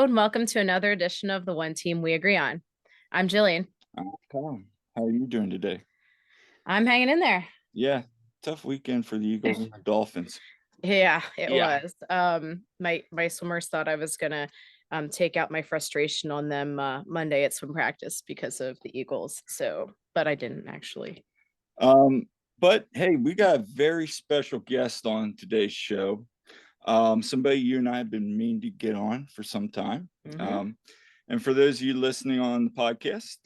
and welcome to another edition of the One Team We Agree On. I'm Jillian. I'm Kyle. How are you doing today? I'm hanging in there. Yeah, tough weekend for the Eagles and the Dolphins. Yeah, it Yeah. was. My swimmers thought I was gonna take out my frustration on them Monday at swim practice because of the Eagles. But I didn't actually. But hey, we got a very special guest on today's show. Somebody you and I have been meaning to get on for some time. And for those of you listening on the podcast,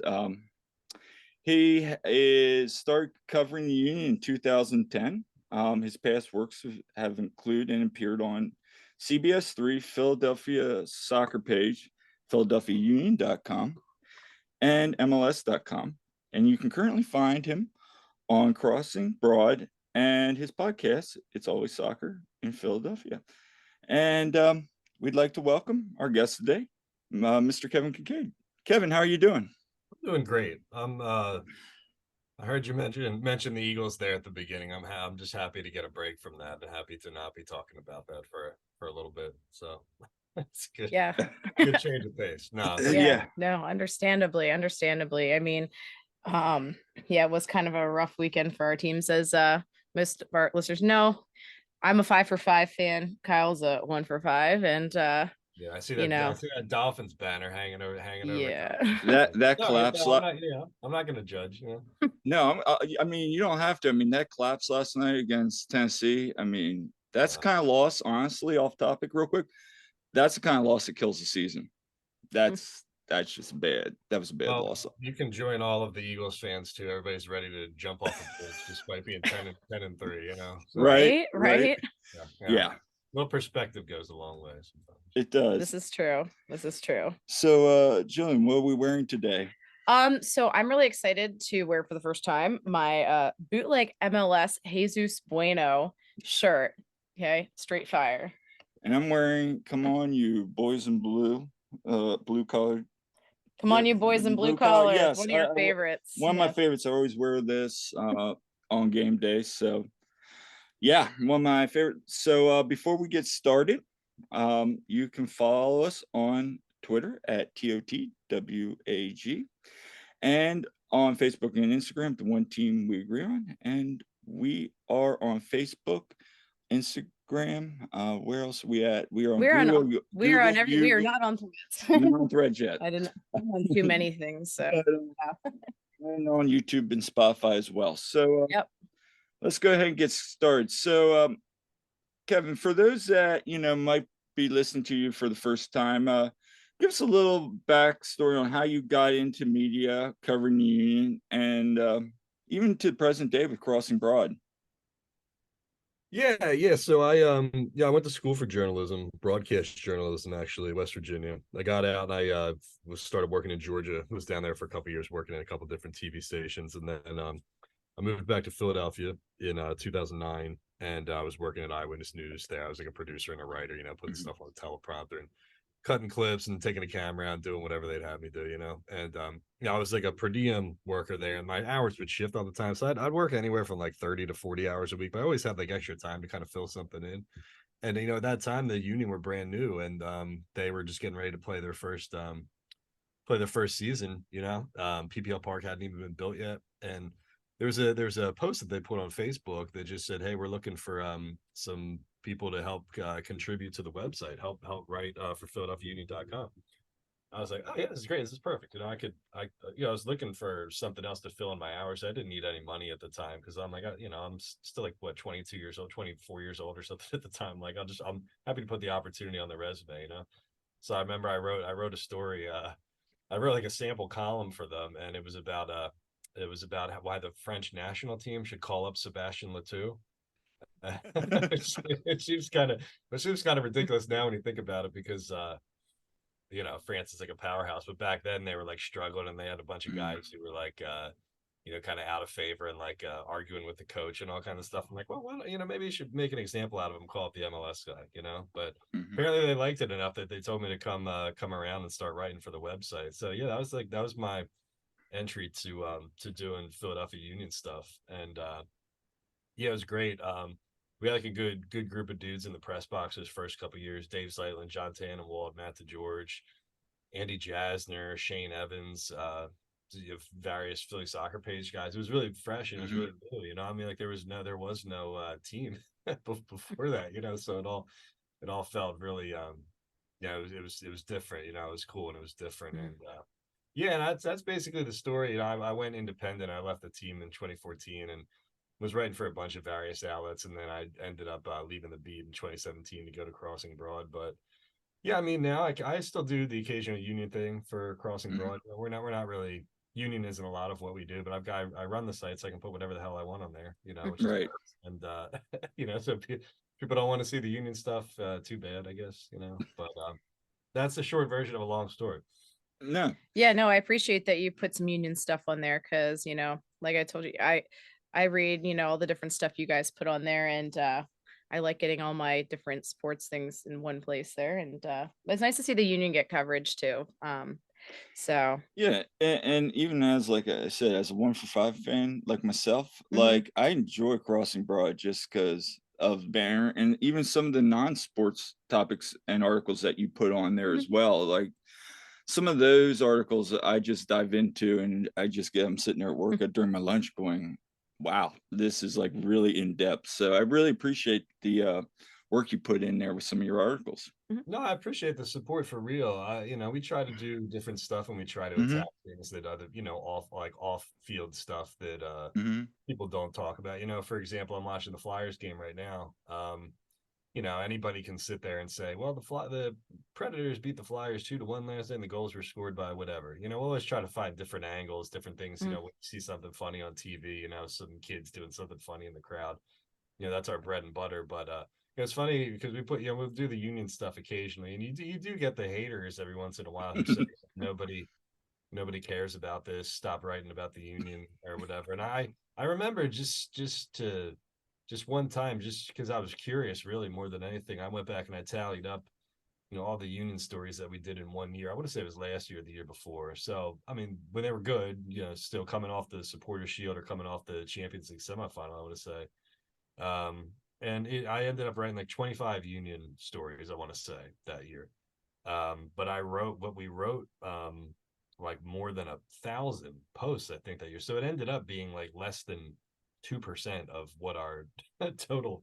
he started covering the Union in 2010. His past works have included and appeared on CBS 3, Philadelphia soccer page, PhiladelphiaUnion.com, and MLS.com. And you can currently find him on Crossing Broad and his podcast, It's Always Soccer in Philadelphia. And we'd like to welcome our guest today, Mr. Kevin Kinkead. Kevin, how are you doing? I'm doing great. I heard you mention the Eagles there at the beginning. I'm just happy to get a break from that and happy to not be talking about that for a little bit. So it's good. Yeah. Good change of pace. No. Yeah. No, understandably. I mean, it was kind of a rough weekend for our teams, as most of our listeners know. I'm a 5 for 5 fan. Kyle's a 1 for 5, and yeah, I see that. I see that Dolphins banner hanging over. Yeah, that collapse. I'm not going to judge. No, I mean, you don't have to. I mean, that collapse last night against Tennessee. I mean, that's the kind of loss. Honestly, off topic, real quick. That's the kind of loss that kills the season. That's just bad. That was a bad loss. You can join all of the Eagles fans too. Everybody's ready to jump off the bridge despite being 10-3. You know, so, right. Yeah. A little perspective goes a long way sometimes. It does. This is true. So, Jillian, what are we wearing today? So I'm really excited to wear for the first time my bootleg MLS Jesus Bueno shirt. Okay, straight fire. And I'm wearing "Come On You Boys in Blue," blue colored. Come on, you boys in blue collar. Yes, one of your favorites. One of my favorites. I always wear this on game day. So, yeah, one of my favorites. So, before we get started, you can follow us on Twitter at TOTWAG and on Facebook and Instagram, the One Team We Agree On. And we are on Facebook, Instagram. Where else are we at? We are on Google. We are on every. We are not on Threads. We're not on Threads yet. I'm on too many things. So. And on YouTube and Spotify as well. So let's go ahead and get started. So, Kevin, for those that might be listening to you for the first time, give us a little backstory on how you got into media covering the Union and even to the present day with Crossing Broad. Yeah. So I went to school for journalism, broadcast journalism, actually, West Virginia. I got out and I started working in Georgia. I was down there for a couple of years working in a couple of different TV stations, and then I moved back to Philadelphia in 2009, and I was working at Eyewitness News there. I was like a producer and a writer, putting stuff on the teleprompter and cutting clips and taking a camera out and doing whatever they'd have me do, and I was like a per diem worker there, and my hours would shift all the time, so I'd work anywhere from like 30 to 40 hours a week, but I always had like extra time to kind of fill something in. And at that time the Union were brand new, and they were just getting ready to play their first season. PPL Park hadn't even been built yet, and there's a post that they put on Facebook that just said, hey, we're looking for some people to help contribute to the website, help write for PhiladelphiaUnion.com. I was like, oh yeah, this is great. This is perfect. I was looking for something else to fill in my hours. I didn't need any money at the time because I'm like, I'm still like 22 years old, 24 years old or something at the time. Like I'm happy to put the opportunity on the resume, So I remember I wrote a story. I wrote like a sample column for them, and it was about why the French national team should call up Sebastien Letou. It seems kind of ridiculous now when you think about it, because France is like a powerhouse, but back then they were like struggling, and they had a bunch of guys who were like kind of out of favor and like arguing with the coach and all kind of stuff. I'm like, well, maybe you should make an example out of him, call it the MLS guy, but apparently they liked it enough that they told me to come around and start writing for the website. So yeah, that was my entry to doing Philadelphia Union stuff. And it was great. we had like a good group of dudes in the press boxes first couple of years. Dave Zeitlin, John Tannenwald, Matt DeGeorge, Andy Jasner, Shane Evans, various Philly soccer page guys. It was really fresh and it was really new, you know. I mean, like there was no team before that, you know. So it all felt really yeah, it was different, you know. It was cool and it was different. And yeah, that's basically the story. You know, I went independent. I left the team in 2014 and was writing for a bunch of various outlets, and then I ended up leaving the beat in 2017 to go to Crossing Broad. But yeah, I mean, now I still do the occasional union thing for Crossing Broad. You know, we're not really union isn't a lot of what we do, but I run the site so I can put whatever the hell I want on there, you know, which is Right. nice. And you know, so people don't want to see the union stuff, too bad, I guess, you know. But that's the short version of a long story. No. Yeah, no, I appreciate that you put some union stuff on there because, you know, like I told you, I read, you know, all the different stuff you guys put on there, and I like getting all my different sports things in one place there. And it's nice to see the union get coverage too. So Yeah, and even as like I said, as a 1-for-5 fan like myself, mhm. like I enjoy Crossing Broad just because of banner and even some of the non-sports topics and articles that you put on there as well. Like some of those articles that I just dive into and I just get them sitting there at work during my lunch going, wow, this is like really in depth. So I really appreciate the work you put in there with some of your articles. No, I appreciate the support for real. You know, we try to do different stuff and we try to attack things that other, you know, off field stuff that people don't talk about. You know, for example, I'm watching the Flyers game right now. You know, anybody can sit there and say, well, the Predators beat the Flyers 2-1 last night and the goals were scored by whatever. You know, we'll always try to find different angles, different things. You know, when you see something funny on TV, you know, some kids doing something funny in the crowd, you know, that's our bread and butter. But it's funny because we put, you know, we'll do the union stuff occasionally, and you do get the haters every once in a while who say nobody cares about this, stop writing about the union or whatever. And I remember just one time, just because I was curious really more than anything, I went back and I tallied up, you know, all the union stories that we did in one year. I want to say it was last year or the year before. So I mean, when they were good, you know, still coming off the Supporter Shield or coming off the Champions League semifinal, I want to say. And I ended up writing like 25 union stories, I want to say, that year. But we wrote like more than 1,000 posts, I think, that year. So it ended up being like less than 2% of what our total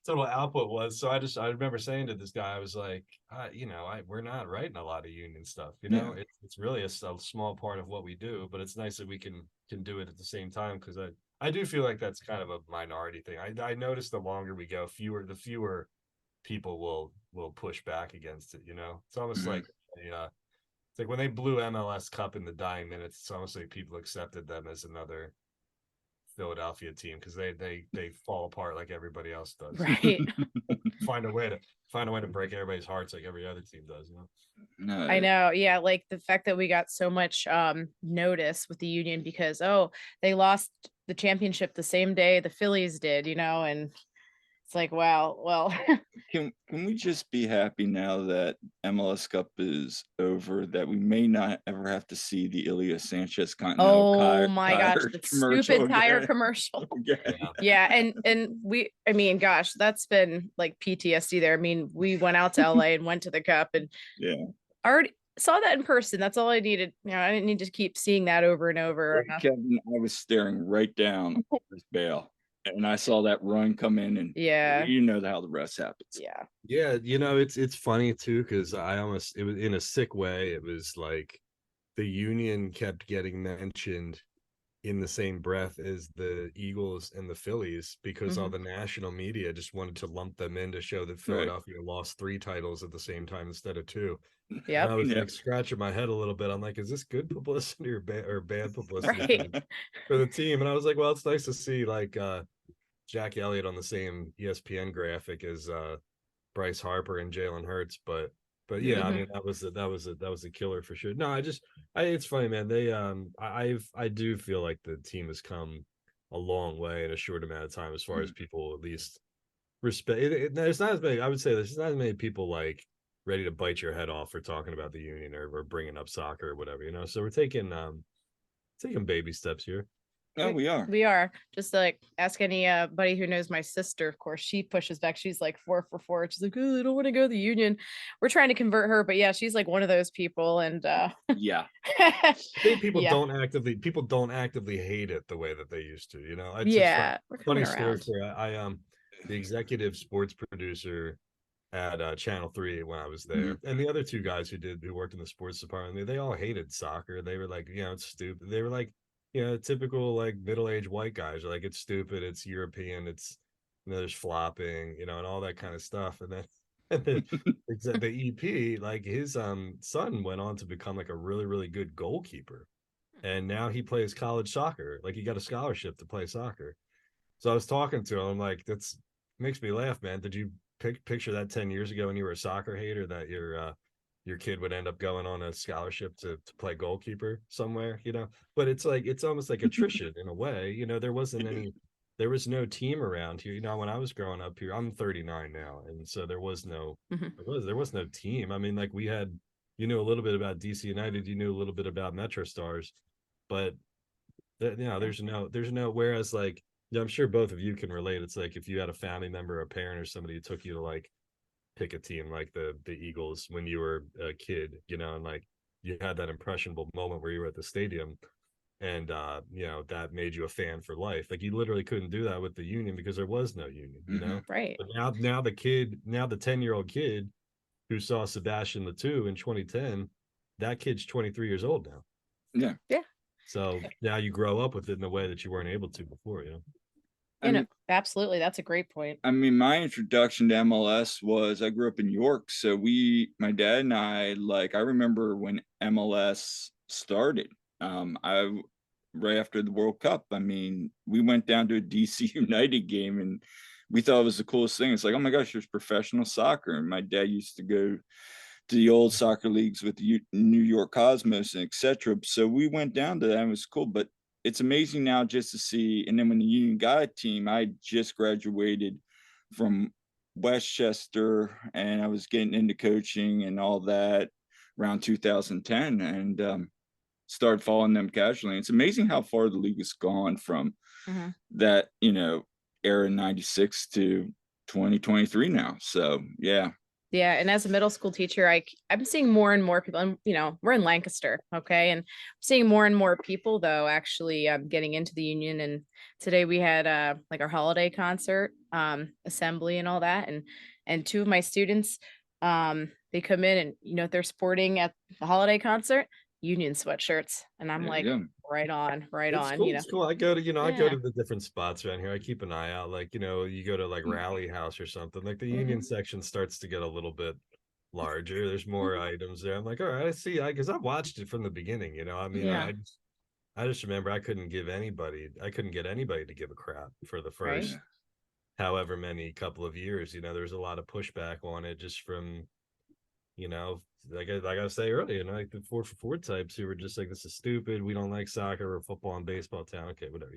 output was. So I remember saying to this guy, I was like, you know, we're not writing a lot of union stuff, you know. It's really a small part of what we do, but it's nice that we can do it at the same time, because I do feel like that's kind of a minority thing. I noticed the longer we go, the fewer people will push back against it, you know. It's almost like it's like when they blew MLS Cup in the dying minutes, it's almost like people accepted them as another Philadelphia team because they fall apart like everybody else does. Right. find a way to break everybody's hearts like every other team does, you know. No. I know. Yeah, like the fact that we got so much notice with the union because they lost the championship the same day the Phillies did, you know, and it's like, wow, well, Can we just be happy now that MLS Cup is over, that we may not ever have to see the Ilya Sanchez Continental oh my gosh, tire the commercial stupid tire again? commercial. Yeah. Yeah, and I mean, gosh, that's been like PTSD there. I mean, we went out to LA and went to the Cup and Yeah. already saw that in person. That's all I needed. You know, I didn't need to keep seeing that over and over. Kevin, I was staring right down this bail, and I saw that run come in, and Yeah. you know how the rest happens. Yeah, you know, it's funny too, because it was in a sick way. It was like the union kept getting mentioned in the same breath as the Eagles and the Phillies because all the national media just wanted to lump them in to show that Philadelphia lost 3 titles at the same time instead of 2. And I was like scratching my head a little bit. I'm like, is this good publicity or bad publicity for the team? And I was like, well, it's nice to see like Jack Elliott on the same ESPN graphic as Bryce Harper and Jalen Hurts, but yeah, I mean that was a killer for sure. No, it's funny, man. I do feel like the team has come a long way in a short amount of time as far as people at least respect. There's not as many. I would say there's not as many people like ready to bite your head off for talking about the union or bringing up soccer or whatever, you know. So we're taking baby steps here. Oh, we are. We are. Just like ask anybody who knows my sister. Of course, she pushes back. She's like 4 for 4. She's like, oh, I don't want to go to the union. We're trying to convert her, but yeah, she's like one of those people. And Yeah. I think people yeah, don't actively hate it the way that they used to. It's yeah, we're funny coming story around. for the executive sports producer at Channel 3 when I was there, and the other two guys who worked in the sports department, they all hated soccer. They were like, it's stupid. They were like, typical like middle-aged white guys are like, it's stupid, it's European, it's there's flopping, and all that kind of stuff. And then and the EP, like his son went on to become like a really, really good goalkeeper. And now he plays college soccer. Like he got a scholarship to play soccer. So I was talking to him, I'm like, that's makes me laugh, man. Did you picture that 10 years ago when you were a soccer hater that your kid would end up going on a scholarship to play goalkeeper somewhere, But it's like it's almost like attrition in a way. There was no team around here. When I was growing up here, I'm 39 now, and so there was no there was no team. I mean, like we had, a little bit about DC United, you knew a little bit about Metro Stars, but there's no whereas like I'm sure both of you can relate. It's like if you had a family member, a parent, or somebody who took you to like pick a team like the Eagles when you were a kid, and like you had that impressionable moment where you were at the stadium and that made you a fan for life. Like you literally couldn't do that with the union because there was no union. Right. But now the 10-year-old kid who saw Sebastian Latou in 2010, that kid's 23 years old now. Yeah. Yeah. So now you grow up with it in a way that you weren't able to before, Absolutely. That's a great point. I mean, my introduction to MLS was I grew up in York. So my dad and I remember when MLS started. Right after the World Cup, I mean, we went down to a DC United game and we thought it was the coolest thing. It's like, oh my gosh, there's professional soccer. And my dad used to go to the old soccer leagues with the New York Cosmos and etc. So we went down to that and it was cool. But it's amazing now just to see. And then when the Union got a team, I just graduated from Westchester and I was getting into coaching and all that around 2010 and started following them casually. It's amazing how far the league has gone from that, era 96 to 2023 now. So, yeah. Yeah, and as a middle school teacher, I'm seeing more and more people, and we're in Lancaster, okay, and I'm seeing more and more people though actually getting into the union. And today we had like our holiday concert, assembly, and all that, and two of my students, they come in and if they're sporting at the holiday concert, union sweatshirts, and I'm like, right on, it's on. Cool, it's cool. I go to I go Yeah. to the different spots around here. I keep an eye out. Like you go to like Rally House or something. Like the union section starts to get a little bit larger. There's more items there. I'm like, all right, I see. Because I've watched it from the beginning. I mean, Yeah. I just remember I couldn't get anybody to give a crap for the first however many couple of years. There's a lot of pushback on it just from like I say earlier, like the 4 for 4 types who were just like, this is stupid. We don't like soccer or football and baseball town. Okay, whatever,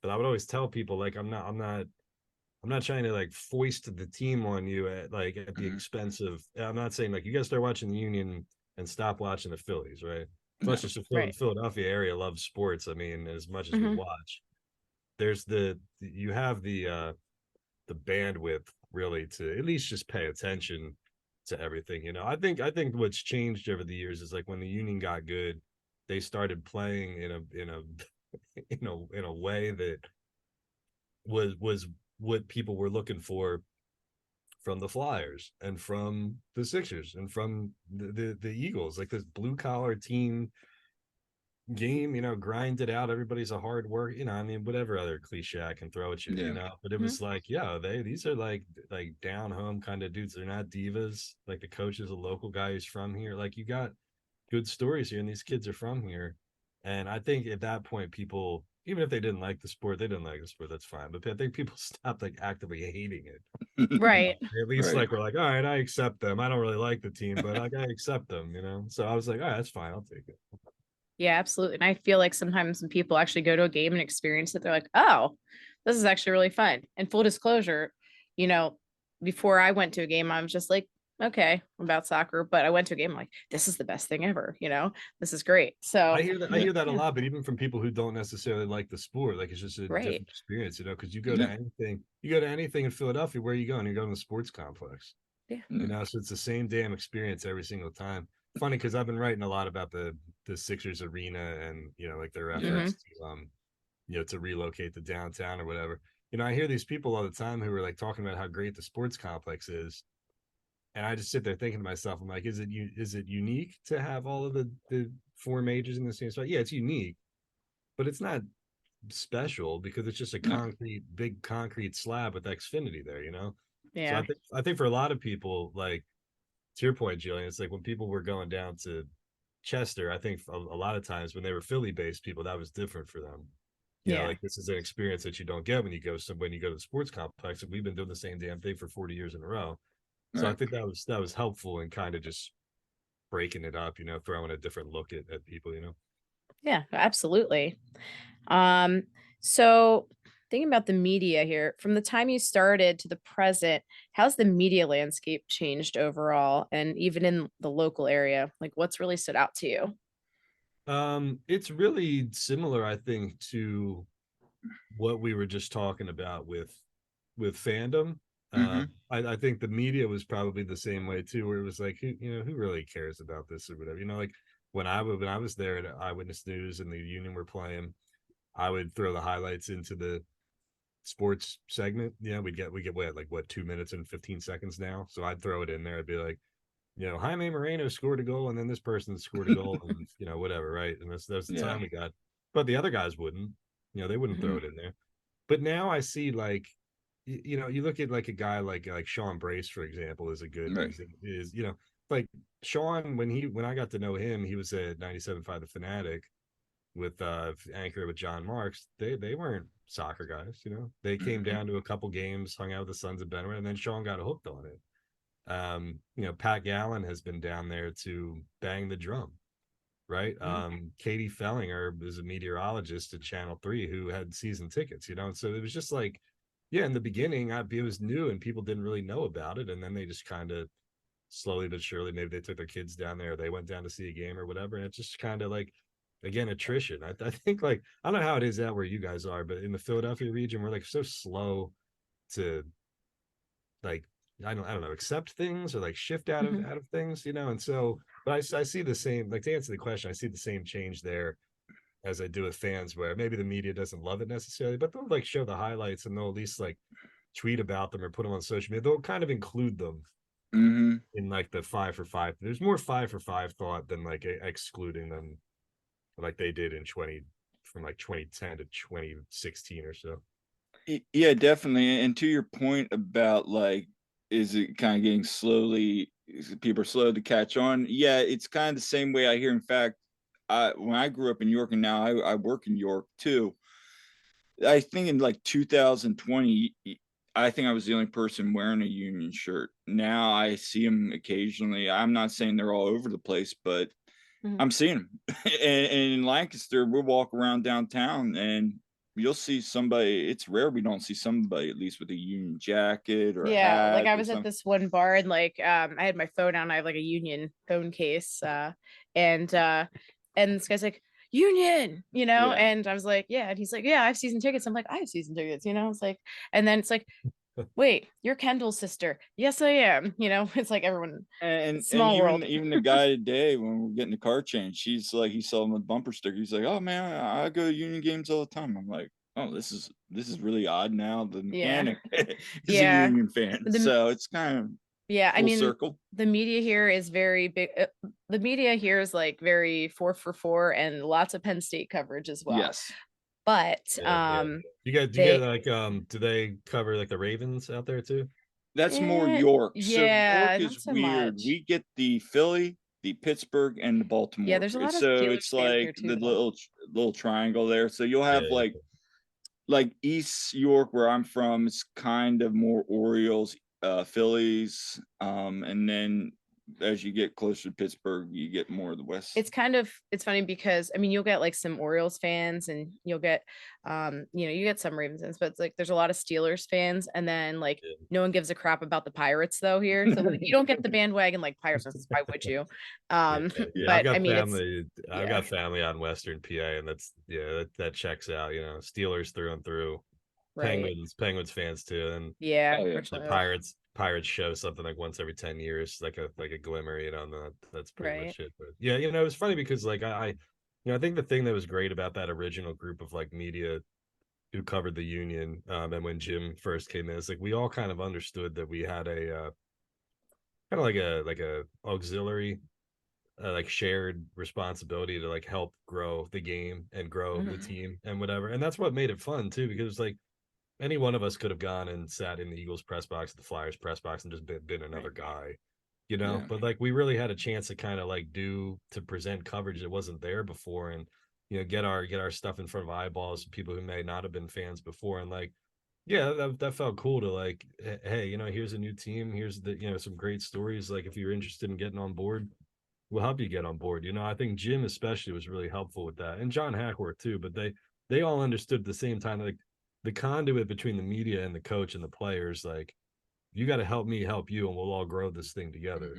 But I would always tell people like I'm not trying to like foist the team on you at the expense of. I'm not saying like you guys start watching the Union and stop watching the Phillies, right? As much as the Philadelphia area loves sports, I mean, as much as we watch, there's you have the bandwidth really to at least just pay attention to everything. I think what's changed over the years is like when the union got good, they started playing in a way that was what people were looking for from the Flyers and from the Sixers and from the Eagles, like this blue collar team game, grind it out. Everybody's a hard work, I mean, whatever other cliche I can throw at you, but it was like, these are like down home kind of dudes. They're not divas. Like the coach is a local guy who's from here. Like you got good stories here and these kids are from here. And I think at that point, people, even if they didn't like the sport, that's fine. But I think people stopped like actively hating it. Right. At least like we're like, all right, I accept them. I don't really like the team, but I accept them, So I was like, all right, that's fine. I'll take it. Yeah, absolutely. And I feel like sometimes when people actually go to a game and experience it, they're like, oh, this is actually really fun. And full disclosure, before I went to a game, I was just like, okay about soccer, but I went to a game, I'm like, this is the best thing ever, this is great. So I Yeah. hear that a yeah, lot, but even from people who don't necessarily like the sport, like it's just a right. different experience, because Yeah. you go to anything in Philadelphia, where are you going? You're going to the sports complex. Yeah. Yeah. So it's the same damn experience every single time. Funny because I've been writing a lot about the Sixers arena and like their Hmm. efforts to to relocate to downtown or whatever. I hear these people all the time who are like talking about how great the sports complex is, and I just sit there thinking to myself, I'm like, is it unique to have all of the four majors in the same spot? Yeah, it's unique, but it's not special because it's just a No. big concrete slab with Xfinity there. So Yeah. I think for a lot of people, like to your point, Jillian, it's like when people were going down to Chester, I think a lot of times when they were Philly based people, that was different for them. Yeah. Like this is an experience that you don't get when you go to the sports complex. And we've been doing the same damn thing for 40 years in a row. So I Right. think that was helpful in kind of just breaking it up, throwing a different look at people. Yeah, absolutely. Um, so thinking about the media here, from the time you started to the present, how's the media landscape changed overall and even in the local area? Like what's really stood out to you? It's really similar, I think, to what we were just talking about with fandom. Mm-hmm. I think the media was probably the same way too, where it was like, who really cares about this or whatever. Like when I was there at Eyewitness News and the Union were playing, I would throw the highlights into the sports segment. We get what 2 minutes and 15 seconds now. So I'd throw it in there. I'd be like, Jaime Moreno scored a goal, and then this person scored a goal, and whatever, right? And that's the Yeah. time we got. But the other guys wouldn't. They wouldn't throw Mhm. it in there. But now I see like, you look at like a guy like Sean Brace, for example, is a good Right. is like Sean when I got to know him, he was at 97.5 The Fanatic with anchor with John Marks. They weren't soccer guys. They came Mhm. down to a couple games, hung out with the Sons of Benway, and then Sean got hooked on it. Pat Gallen has been down there to bang the drum, right? Mhm. Katie Fellinger is a meteorologist at Channel 3 who had season tickets. So it was just like, yeah, in the beginning, it was new and people didn't really know about it. And then they just kind of slowly but surely, maybe they took their kids down there, or they went down to see a game or whatever. And it's just kind of like, again, attrition. I think, like, I don't know how it is out where you guys are, but in the Philadelphia region, we're like so slow to like I don't know, accept things or like shift Mhm. out of things. And so, but I see the same, like, to answer the question, I see the same change there as I do with fans, where maybe the media doesn't love it necessarily, but they'll like show the highlights and they'll at least like tweet about them or put them on social media. They'll kind of include them Mhm. in like the 5 for 5. There's more 5 for 5 thought than like excluding them like they did in 20 from like 2010 to 2016 or so. Yeah, definitely. And to your point about like, is it kind of getting people are slow to catch on? Yeah, it's kind of the same way I hear. In fact, when I grew up in York and now I work in York too, I think in like 2020, I think I was the only person wearing a Union shirt. Now I see them occasionally. I'm not saying they're all over the place, but Mhm. I'm seeing them. And in Lancaster, we'll walk around downtown and you'll see somebody. It's rare we don't see somebody at least with a Union jacket or a Yeah, like hat I or was at something. this one bar and like I had my phone on, I have like a Union phone case and this guy's like, Union, Yeah. and I was like, yeah, and he's like, yeah, I have season tickets. I'm like, I have season tickets, I was like, and then it's like, wait, you're Kendall's sister. Yes, I am. It's like everyone, And small world. even the guy today when we're getting the car changed, he's like he saw him with bumper sticker. He's like, "Oh man, I go to Union games all the time." I'm like, "Oh, this is really odd." Now the Yeah. mechanic is a Yeah. Union fan, The so it's kind of Yeah, I full mean, circle. the media here is very big. The media here is like very 4 for 4 and lots of Penn State coverage as well. Yes, But Yeah. Do you get they like do they cover like the Ravens out there too? that's more York. So York yeah, not is so weird. much. We get the Philly, the Pittsburgh, and the Yeah, Baltimore. there's a lot of So it's Steelers fans like here too the though. little triangle there. So you'll have Yeah. like East York, where I'm from, it's kind of more Orioles, Phillies, and then as you get closer to Pittsburgh, you get more of the West. It's funny because I mean you'll get like some Orioles fans and you'll get you get some Ravens fans, but it's like there's a lot of Steelers fans, and then like no one gives a crap about the Pirates though here. So like, you don't get the bandwagon like Pirates fans. Why would you? But I mean I've got family on Western PA, and that's that checks out. Steelers through and through. right. Penguins fans too, and Yeah, the Pirates show something like once every 10 years, like a glimmer, and that's pretty much it. But yeah, it was funny because like I think the thing that was great about that original group of like media who covered the Union, and when Jim first came in, it's like we all kind of understood that we had a kind of like a auxiliary, like shared responsibility to like help grow the game and grow the team and whatever, and that's what made it fun too, because like any one of us could have gone and sat in the Eagles press box, the Flyers press box, and just been another guy, But like we really had a chance to kind of like to present coverage that wasn't there before, and get our stuff in front of eyeballs, people who may not have been fans before, and like that felt cool to like, hey, here's a new team, here's the some great stories. Like if you're interested in getting on board, we'll help you get on board. I think Jim especially was really helpful with that, and John Hackworth too. But they all understood at the same time, like the conduit between the media and the coach and the players, like you got to help me help you, and we'll all grow this thing together.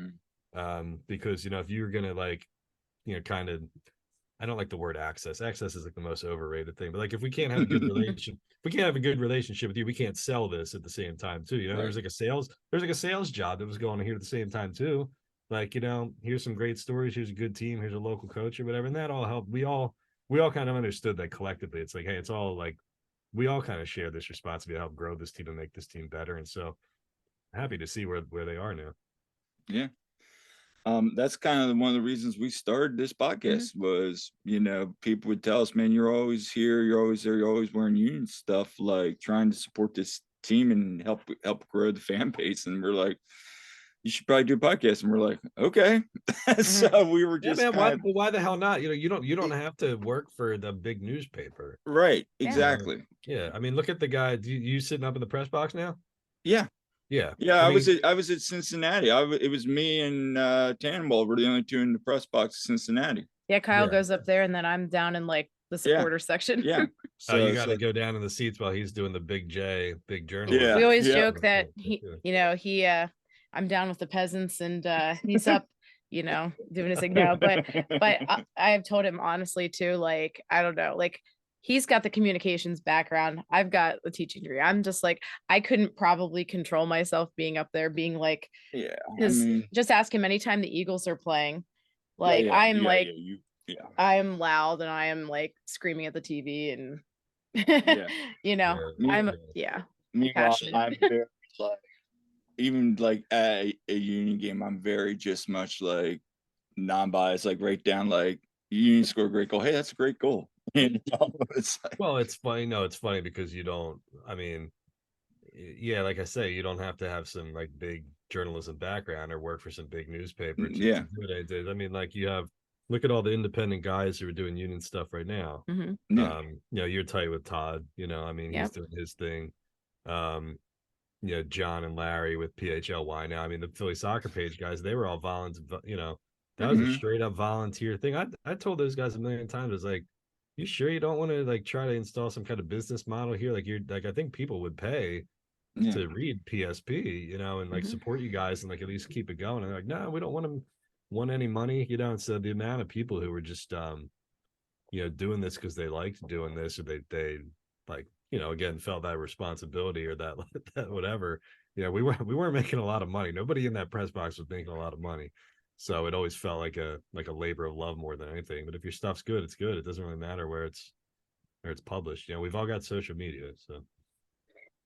Because if you're gonna like kind of, I don't like the word access is like the most overrated thing, but like if we can't have a good relationship with you, we can't sell this at the same time too. There's like a sales job that was going on here at the same time too. Like, here's some great stories, here's a good team, here's a local coach or whatever, and that all helped. We all kind of understood that collectively. It's like, hey, it's all like we all kind of share this responsibility to help grow this team and make this team better. And so happy to see where they are now. Yeah. That's kind of one of the reasons we started this podcast was, people would tell us, man, you're always here, you're always there, you're always wearing Union stuff, like trying to support this team and help grow the fan base. And we're like, you should probably do a podcast. And we're like, okay. So we were just why the hell not? You don't have to work for the big newspaper. Right. Exactly. Yeah. I mean, look at the guy. You sitting up in the press box now? Yeah. Yeah. I was at Cincinnati. It was me and Tannenwald were the only two in the press box in Cincinnati. Yeah, Kyle goes up there, and then I'm down in like the supporter section. Yeah. So you got to go down in the seats while he's doing the big journalism. Yeah. We always joke that I'm down with the peasants, and he's up, doing his thing now. But I have told him honestly too, like, I don't know, like he's got the communications background. I've got the teaching degree. I'm just like, I couldn't probably control myself being up there, being like, just ask him anytime the Eagles are playing. Like I'm I'm loud and I am like screaming at the TV and I'm passionate. I'm very like, even like at a Union game, I'm very just much like non-biased, like right down like Union score a great goal. Hey, that's a great goal. It's like, well, it's funny. No, it's funny because you don't. I mean, like I say, you don't have to have some like big journalism background or work for some big newspaper to do what I did. I mean, like look at all the independent guys who are doing Union stuff right now. You're tight with Todd. I mean, he's doing his thing. John and Larry with PHLY now. I mean, the Philly Soccer Page guys, they were all volunteer. That was a straight up volunteer thing. I told those guys a million times. It's like, you sure you don't want to like try to install some kind of business model here? Like I think people would pay to read PSP, and like support you guys and like at least keep it going. And they're like, no, we don't want any money, And so the amount of people who were just doing this because they liked doing this, or they like, again, felt that responsibility or that whatever. We weren't making a lot of money. Nobody in that press box was making a lot of money. So it always felt like a labor of love more than anything. But if your stuff's good, it's good. It doesn't really matter where it's published. We've all got social media. So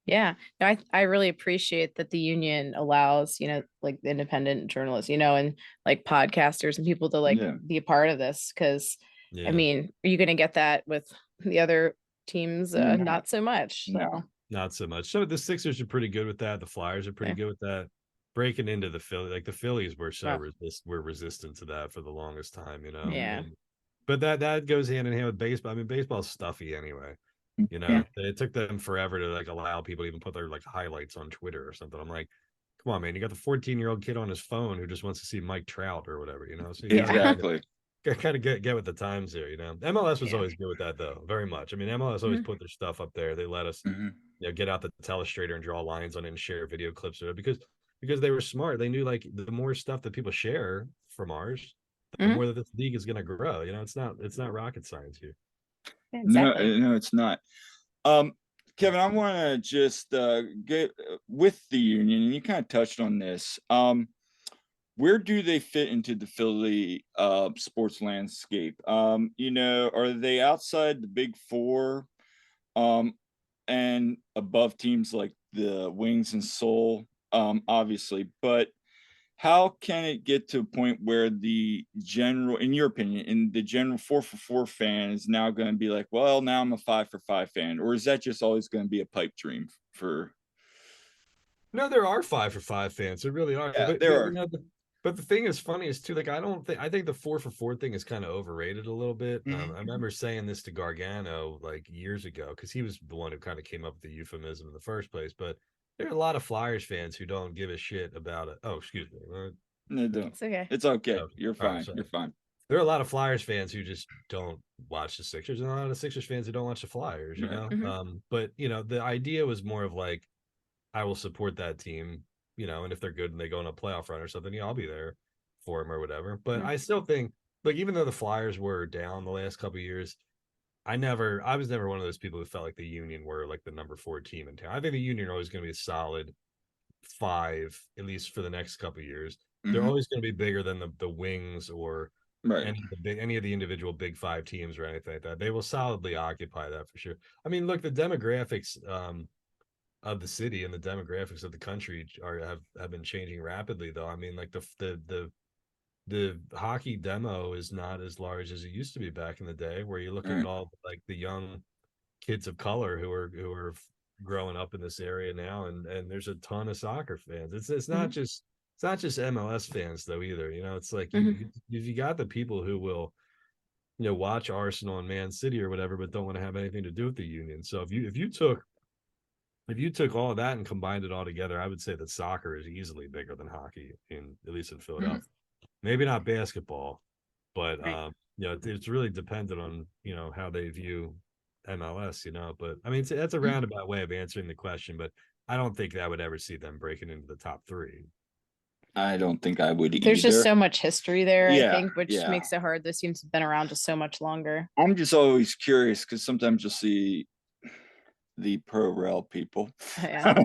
yeah, I really appreciate that the Union allows, like independent journalists, and like podcasters and people to like be a part of this. Cause I mean, are you gonna get that with the other teams? Not so much. So not so much. So the Sixers are pretty good with that. The Flyers are pretty good with that. Breaking into the Philly, like the Phillies were resistant to that for the longest time, but that goes hand in hand with baseball. I mean, baseball's stuffy anyway. It took them forever to like allow people to even put their like highlights on Twitter or something. I'm like, come on, man, you got the 14-year-old kid on his phone who just wants to see Mike Trout or whatever, so you Exactly. gotta kind of get with the times here, MLS was Yeah. always good with that though, very much. I mean, MLS always put their stuff up there. They let us Hmm. get out the telestrator and draw lines on it and share video clips of it because they were smart. They knew like the more stuff that people share from ours, the Mhm. more that this league is going to grow. It's not rocket science here. Exactly. No, it's not. Kevin, I want to just get with the union, and you kind of touched on this. Where do they fit into the Philly sports landscape? Are they outside the big four, and above teams like the Wings and Soul, obviously, but how can it get to a point where the general, in your opinion, in the general 4-for-4 fan is now going to be like, well, now I'm a 5-for-5 fan, or is that just always going to be a pipe dream for? No, there are 5-for-5 fans. There really are. Yeah, But there but are. but the thing is funny is too, like I think the 4-for-4 thing is kind of overrated a little bit. I remember saying this to Gargano like years ago because he was the one who kind of came up with the euphemism in the first place. But there are a lot of Flyers fans who don't give a shit about it. Oh, excuse me. No, don't. It's okay. It's okay. Oh, You're all right, fine. sorry. You're fine. There are a lot of Flyers fans who just don't watch the Sixers, and a lot of Sixers fans who don't watch the Flyers. Right. But the idea was more of like, I will support that team, and if they're good and they go on a playoff run or something, I'll be there for them or whatever. But I still think, like, even though the Flyers were down the last couple of years, I was never one of those people who felt like the Union were like the number 4 team in town. I think the Union are always going to be a solid 5, at least for the next couple of years. They're always going to be bigger than the Wings or Right. any of the individual Big 5 teams or anything like that. They will solidly occupy that for sure. I mean, look, the demographics of the city and the demographics of the country have been changing rapidly, though. I mean, like the hockey demo is not as large as it used to be back in the day, where you look at Right. all like the young kids of color who are growing up in this area now, and there's a ton of soccer fans. It's not just MLS fans though either. It's like you got the people who will watch Arsenal and Man City or whatever, but don't want to have anything to do with the Union. So if you took all of that and combined it all together, I would say that soccer is easily bigger than hockey, at least in Philadelphia. Maybe not basketball, but Right. it's really dependent on how they view MLS. But I mean, that's a roundabout way of answering the question. But I don't think that would ever see them breaking into the top 3. I don't think I would There's just either. so much history there, I Yeah, think, which yeah. makes it hard. Those teams have been around just so much longer. I'm just always curious because sometimes you'll see the pro rel people Yeah.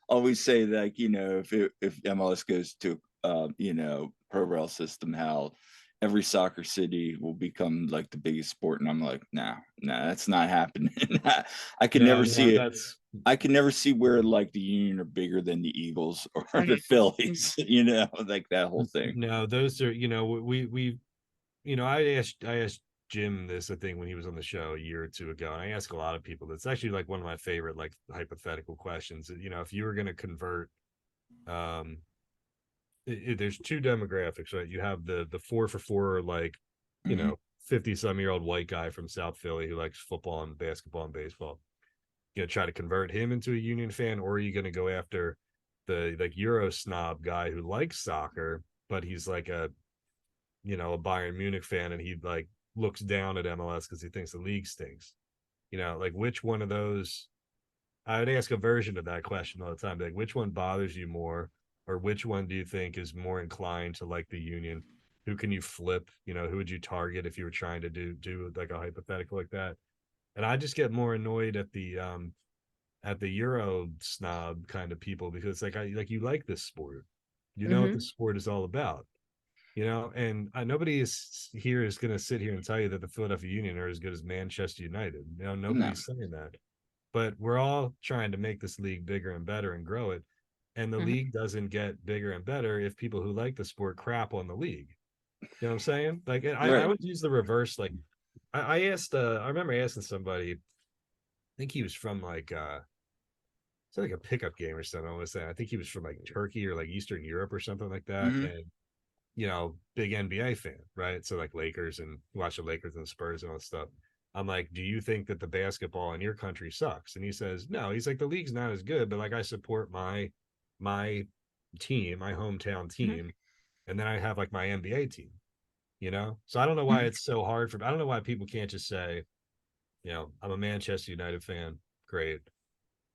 always say like, if MLS goes to pro rel system, how every soccer city will become like the biggest sport, and I'm like, nah, that's not happening. I can never see it. I can never see where like the Union are bigger than the Eagles or the Phillies, like that whole thing. No, those are we I asked Jim this, I think, when he was on the show a year or two ago, and I ask a lot of people. That's actually like one of my favorite like hypothetical questions. If you were going to convert, there's 2 demographics, right? You have the 4-for-4, like 50-some-year-old white guy from South Philly who likes football and basketball and baseball. Try to convert him into a Union fan, or are you going to go after the like Euro snob guy who likes soccer, but he's like a Bayern Munich fan, and he like looks down at MLS because he thinks the league stinks. Like which one of those? I would ask a version of that question all the time. Like, which one bothers you more, or which one do you think is more inclined to like the Union? Who can you flip? Who would you target if you were trying to do like a hypothetical like that? And I just get more annoyed at the Euro snob kind of people, because like you like this sport, what the sport is all about. And nobody is going to sit here and tell you that the Philadelphia Union are as good as Manchester United. Nobody's saying that. But we're all trying to make this league bigger and better and grow it. And the league doesn't get bigger and better if people who like the sport crap on the league. You know what I'm saying? Like, I would use the reverse. Like, I remember asking somebody, I think he was from like, it's like a pickup game or something. I want to say, I think he was from like Turkey or like Eastern Europe or something like that. And big NBA fan, right? So like Lakers, and watch the Lakers and the Spurs and all that stuff. I'm like, do you think that the basketball in your country sucks? And he says, no. He's like, the league's not as good, but like I support my my team, my hometown team, and then I have like my NBA team, you know? So I don't know why it's so hard I don't know why people can't just say, you know, I'm a Manchester United fan. Great.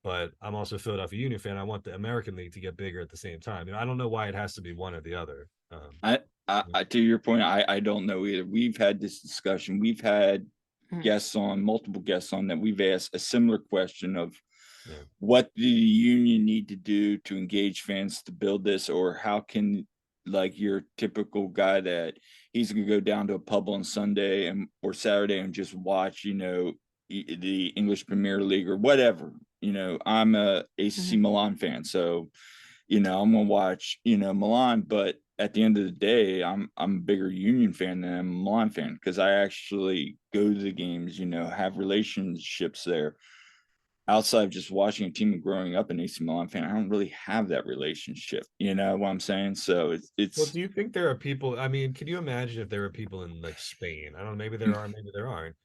But I'm also a Philadelphia Union fan. I want the American League to get bigger at the same time. You know, I don't know why it has to be one or the other. I to your point, I don't know either. We've had this discussion. We've had multiple guests on that. We've asked a similar question of what do the union need to do to engage fans to build this, or how can, like, your typical guy that he's going to go down to a pub on Sunday or Saturday and just watch, you know, the English Premier League or whatever. You know, I'm a AC Milan fan, so you know, I'm gonna watch, you know, Milan, but at the end of the day, I'm a bigger Union fan than I'm a Milan fan because I actually go to the games, you know, have relationships there. Outside of just watching a team and growing up an AC Milan fan, I don't really have that relationship. You know what I'm saying? So Well, it's do you think there are people? I mean, can you imagine if there were people in like Spain? I don't know, maybe there are, maybe there aren't.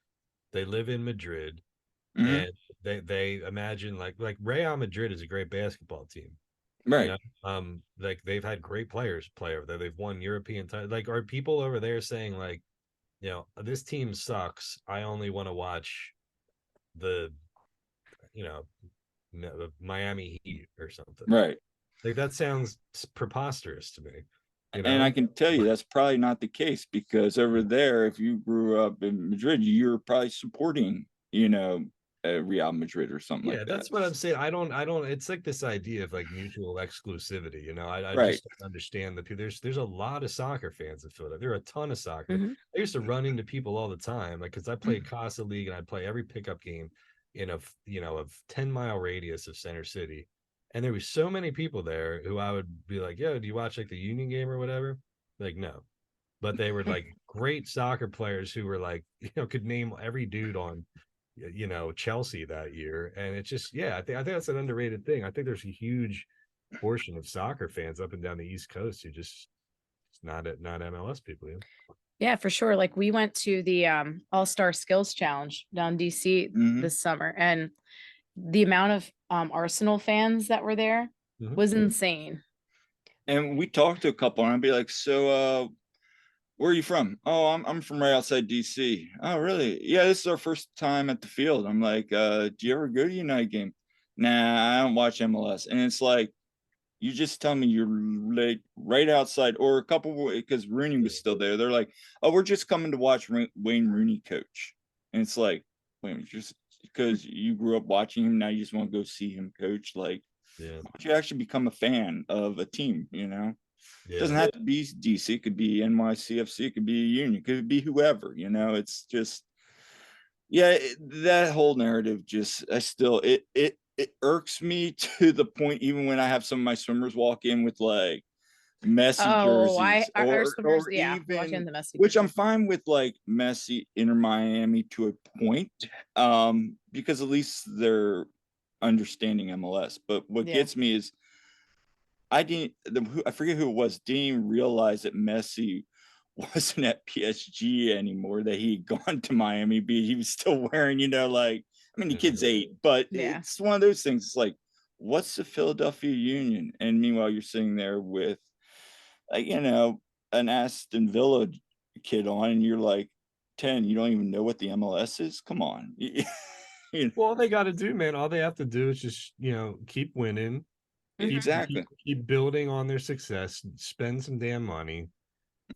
They live in Madrid Mhm. and they imagine like Real Madrid is a great basketball team. You Right. know, like they've had great players play over there. They've won European titles. Like, are people over there saying like, you know, this team sucks. I only want to watch the, you know, the Miami Heat or something. Right. Like that sounds preposterous to me, you And I know? can tell you that's probably not the case because over there, if you grew up in Madrid, you're probably supporting, you know, Real Madrid or something Yeah, like that. that's what I'm saying. I don't, it's like this idea of like mutual exclusivity, you know. I Right. just don't understand the people. There's a lot of soccer fans in Philadelphia. There are a ton of soccer. Mhm. I used to run into people all the time, like because I played Casa League and I'd play every pickup game in a you know, a 10-mile radius of Center City. And there was so many people there who I would be like, yo, do you watch like the Union game or whatever? Like, no. But they were like great soccer players who were like, you know, could name every dude on you know, Chelsea that year. And it's just, yeah, I think that's an underrated thing. I think there's a huge portion of soccer fans up and down the East Coast who just it's not MLS people. Yeah. Yeah, for sure. Like we went to the All-Star Skills Challenge down in DC Mhm. this summer, and the amount of Arsenal fans that were there Mhm. was insane. And we talked to a couple, and I'd be like, "So, where are you from?" "Oh, I'm from right outside DC." "Oh, really?" "Yeah, this is our first time at the field." I'm like, "Do you ever go to United game?" "Nah, I don't watch MLS." And it's like, you just tell me you're like right outside, or a couple because Rooney was still there. They're like, "Oh, we're just coming to watch Wayne Rooney coach," and it's like, wait a minute, just because you grew up watching him, now you just want to go see him coach? Like, Yeah. why don't you actually become a fan of a team? You know, it Yeah. doesn't have to be DC. It could be NYCFC. It could be a Union. It could be whoever. You know, it's just yeah, that whole narrative just I still it irks me to the point even when I have some of my swimmers walk in with like Messi Oh, jerseys our swimmers, or yeah, watching even the Messi which I'm jerseys. fine with like Messi Inter Miami to a point because at least they're understanding MLS. But what Yeah. gets me is I forget who it was, didn't even realize that Messi wasn't at PSG anymore, that he had gone to Miami Beach. He was still wearing, you know, like, I mean, the kid's 8, but Yeah. it's one of those things. It's like, what's the Philadelphia Union? And meanwhile, you're sitting there with, like, you know, an Aston Villa kid on, and you're like 10, you don't even know what the MLS is? Come on. You know, Well, all they got to do, man, all they have to do is just, you know, keep winning, Mhm. exactly. keep building on their success, spend some damn money.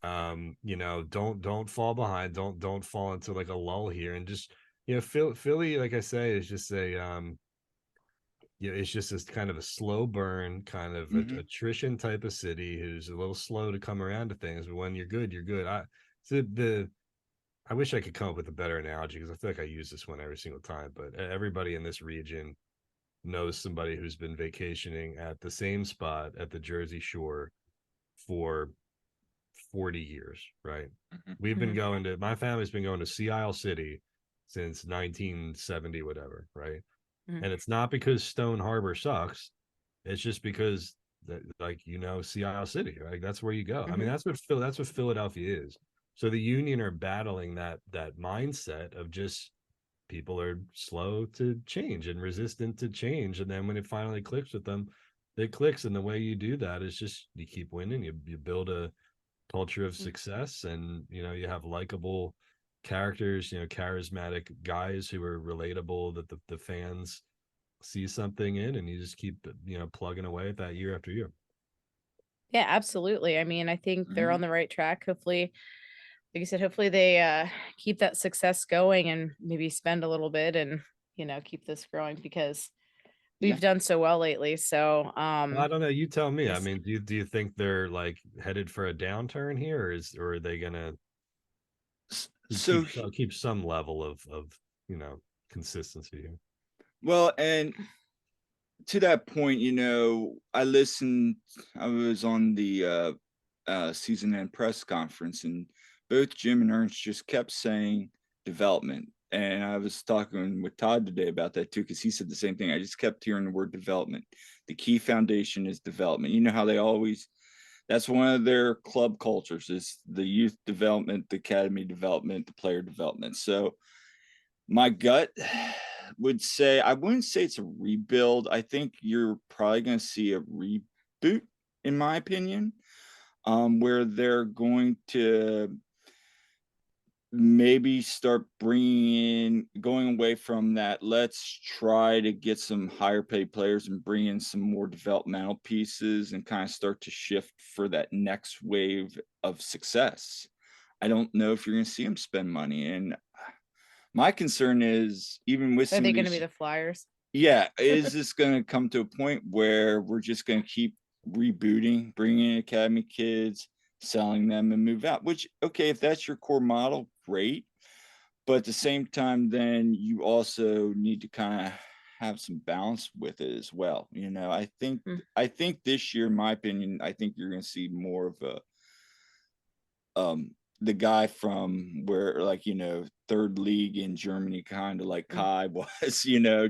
You know, don't fall behind, don't fall into like a lull here, and just, you know, Philly, like I say, is just a you know, it's just this kind of a slow burn, kind of a, Hmm. attrition type of city who's a little slow to come around to things. But when you're good, you're good. I wish I could come up with a better analogy because I feel like I use this one every single time. But everybody in this region knows somebody who's been vacationing at the same spot at the Jersey Shore for 40 years, right? We've been Mhm. going to My family's been going to Sea Isle City since 1970, whatever, right? Mhm. And it's not because Stone Harbor sucks. It's just because that, like, you know, Sea Isle City, like that's where you go. I mean, Mhm. that's what Philadelphia is. So the Union are battling that mindset of just people are slow to change and resistant to change, and then when it finally clicks with them, it clicks. And the way you do that is just you keep winning. You build a culture of success, and you have likable characters, charismatic guys who are relatable that the fans see something in, and you just keep plugging away at that year after year. Yeah, absolutely. I mean, I think they're Mhm. on the right track. Hopefully, like you said, hopefully they keep that success going and maybe spend a little bit and keep this growing because Yeah. we've done so well lately. So Well, I don't know, you tell me. I yes. mean, do you think they're like headed for a downturn here, or are they gonna So, keep some level of consistency here? well, and to that point, I listened. I was on the season end press conference, and both Jim and Ernst just kept saying development. And I was talking with Todd today about that too, because he said the same thing. I just kept hearing the word development. The key foundation is development. You know how they always, that's one of their club cultures, is the youth development, the academy development, the player development. So my gut would say, I wouldn't say it's a rebuild. I think you're probably going to see a reboot, in my opinion, where they're going to maybe start going away from that. Let's try to get some higher paid players and bring in some more developmental pieces and kind of start to shift for that next wave of success. I don't know if you're going to see them spend money. And my concern is, even with Are some they of going to be these, the Flyers? yeah, is this going to come to a point where we're just going to keep rebooting, bringing in academy kids, selling them, and move out? Which, okay, if that's your core model, great. But at the same time, then you also need to kind of have some balance with it as well. Mm. I think this year, in my opinion, I think you're going to see more of a the guy from where, like, third league in Germany, kind of like Mm. Kai was,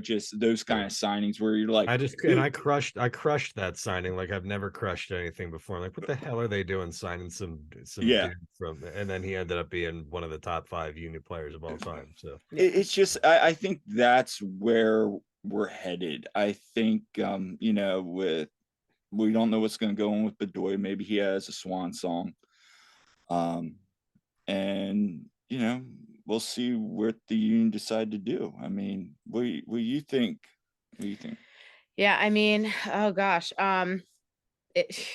just those kind Yeah. of signings where you're like, I crushed that signing like I've never crushed anything before. I'm like, what the hell are they doing signing some yeah. dude from, and then he ended up being one of the top 5 union players of all time. So Yeah. It's just, I think that's where we're headed. I think, with, we don't know what's going to go on with Bedoya. Maybe he has a swan song. And we'll see what the union decide to do. I mean, what do you think? What do you think? Yeah, I mean, oh gosh. It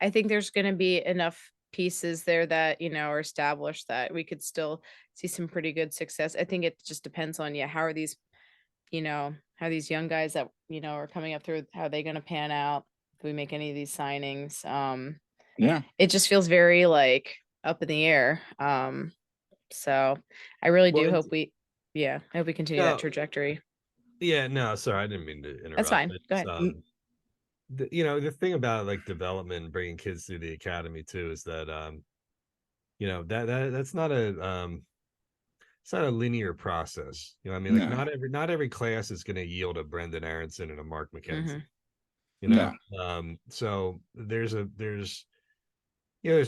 I think there's going to be enough pieces there that, are established that we could still see some pretty good success. I think it just depends on, yeah, how these young guys that, are coming up through, how are they going to pan out? Do we make any of these signings? Yeah. It just feels very like up in the air. So I really well, do and, hope I hope we continue that no, trajectory. yeah, no, sorry, I didn't mean to That's interrupt. fine. Go It's, ahead. the thing about like development and bringing kids through the academy too is that that's not a it's not a linear process. I mean, like No. not every class is going to yield a Brendan Aronson and a Mark Hmm. McKenzie. No. So there's a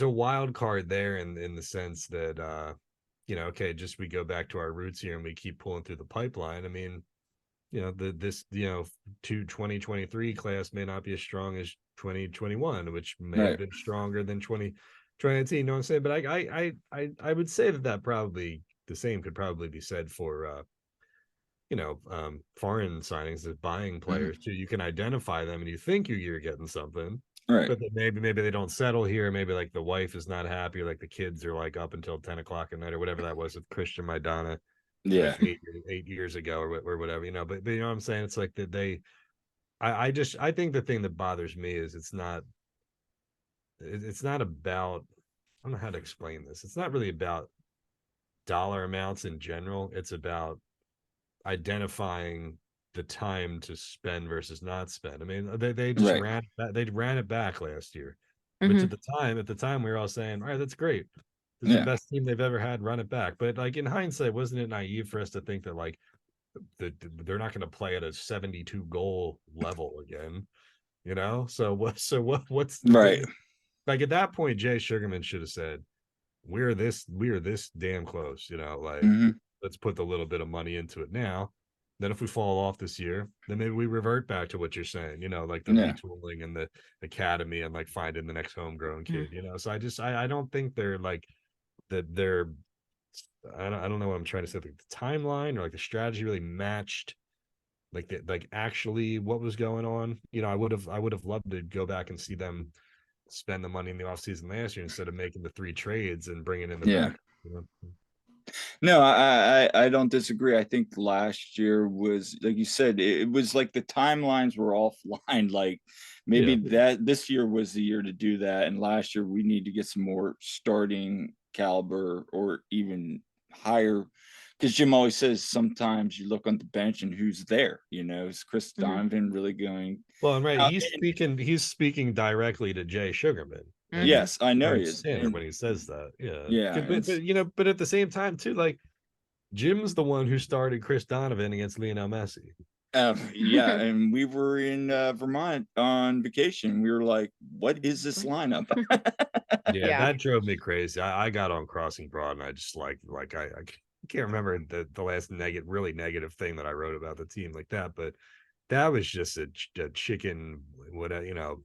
wild card there in the sense that okay, just we go back to our roots here and we keep pulling through the pipeline. I mean, this 2023 class may not be as strong as 2021, which may have Right. been stronger than 2019. You know what I'm saying? But I would say that probably the same could probably be said for foreign signings, as buying Mhm. players too. You can identify them and you think you're getting something, Right. but then maybe they don't settle here. Maybe like the wife is not happy, or like the kids are like up until 10 o'clock at night or whatever that was with Christian Maidana Yeah. like 8 years ago or whatever, but you know what I'm saying? It's like that I think the thing that bothers me is it's not about, I don't know how to explain this. It's not really about dollar amounts in general. It's about identifying the time to spend versus not spend. I mean, they just Right. ran it back last year, which Hmm. at the time we were all saying, all right, that's great. This is the Yeah. best team they've ever had. Run it back. But like in hindsight, wasn't it naive for us to think that like they're not going to play at a 72 goal level again? So what's Right. like at that point, Jay Sugarman should have said, we are this damn close, like Hmm. let's put the little bit of money into it now. Then if we fall off this year, then maybe we revert back to what you're saying, like the Yeah. retooling and the academy and like finding the next homegrown Mm. kid, So I don't think they're like that they're I don't know what I'm trying to say. Like the timeline or like the strategy really matched like actually what was going on. I would have loved to go back and see them spend the money in the offseason last year instead of making the 3 trades and bringing in the Yeah. back. No, I don't disagree. I think last year was, like you said, it was like the timelines were offline. Like maybe Yeah. this year was the year to do that, and last year we need to get some more starting caliber or even higher. Because Jim always says sometimes you look on the bench and who's there. Is Chris Mhm. Donovan really going? Well, and right, Uh, he's speaking directly to Jay Sugarman. And Mhm. yes, I know he Eric is. Stanner And when he says that. Yeah. yeah, But at the same time, too, like Jim's the one who started Chris Donovan against Lionel Messi. yeah, and we were in Vermont on vacation. We were like, "What is this lineup?" Yeah, Yeah. that drove me crazy. I got on Crossing Broad and I just I can't remember the last really negative thing that I wrote about the team like that, but that was just a chicken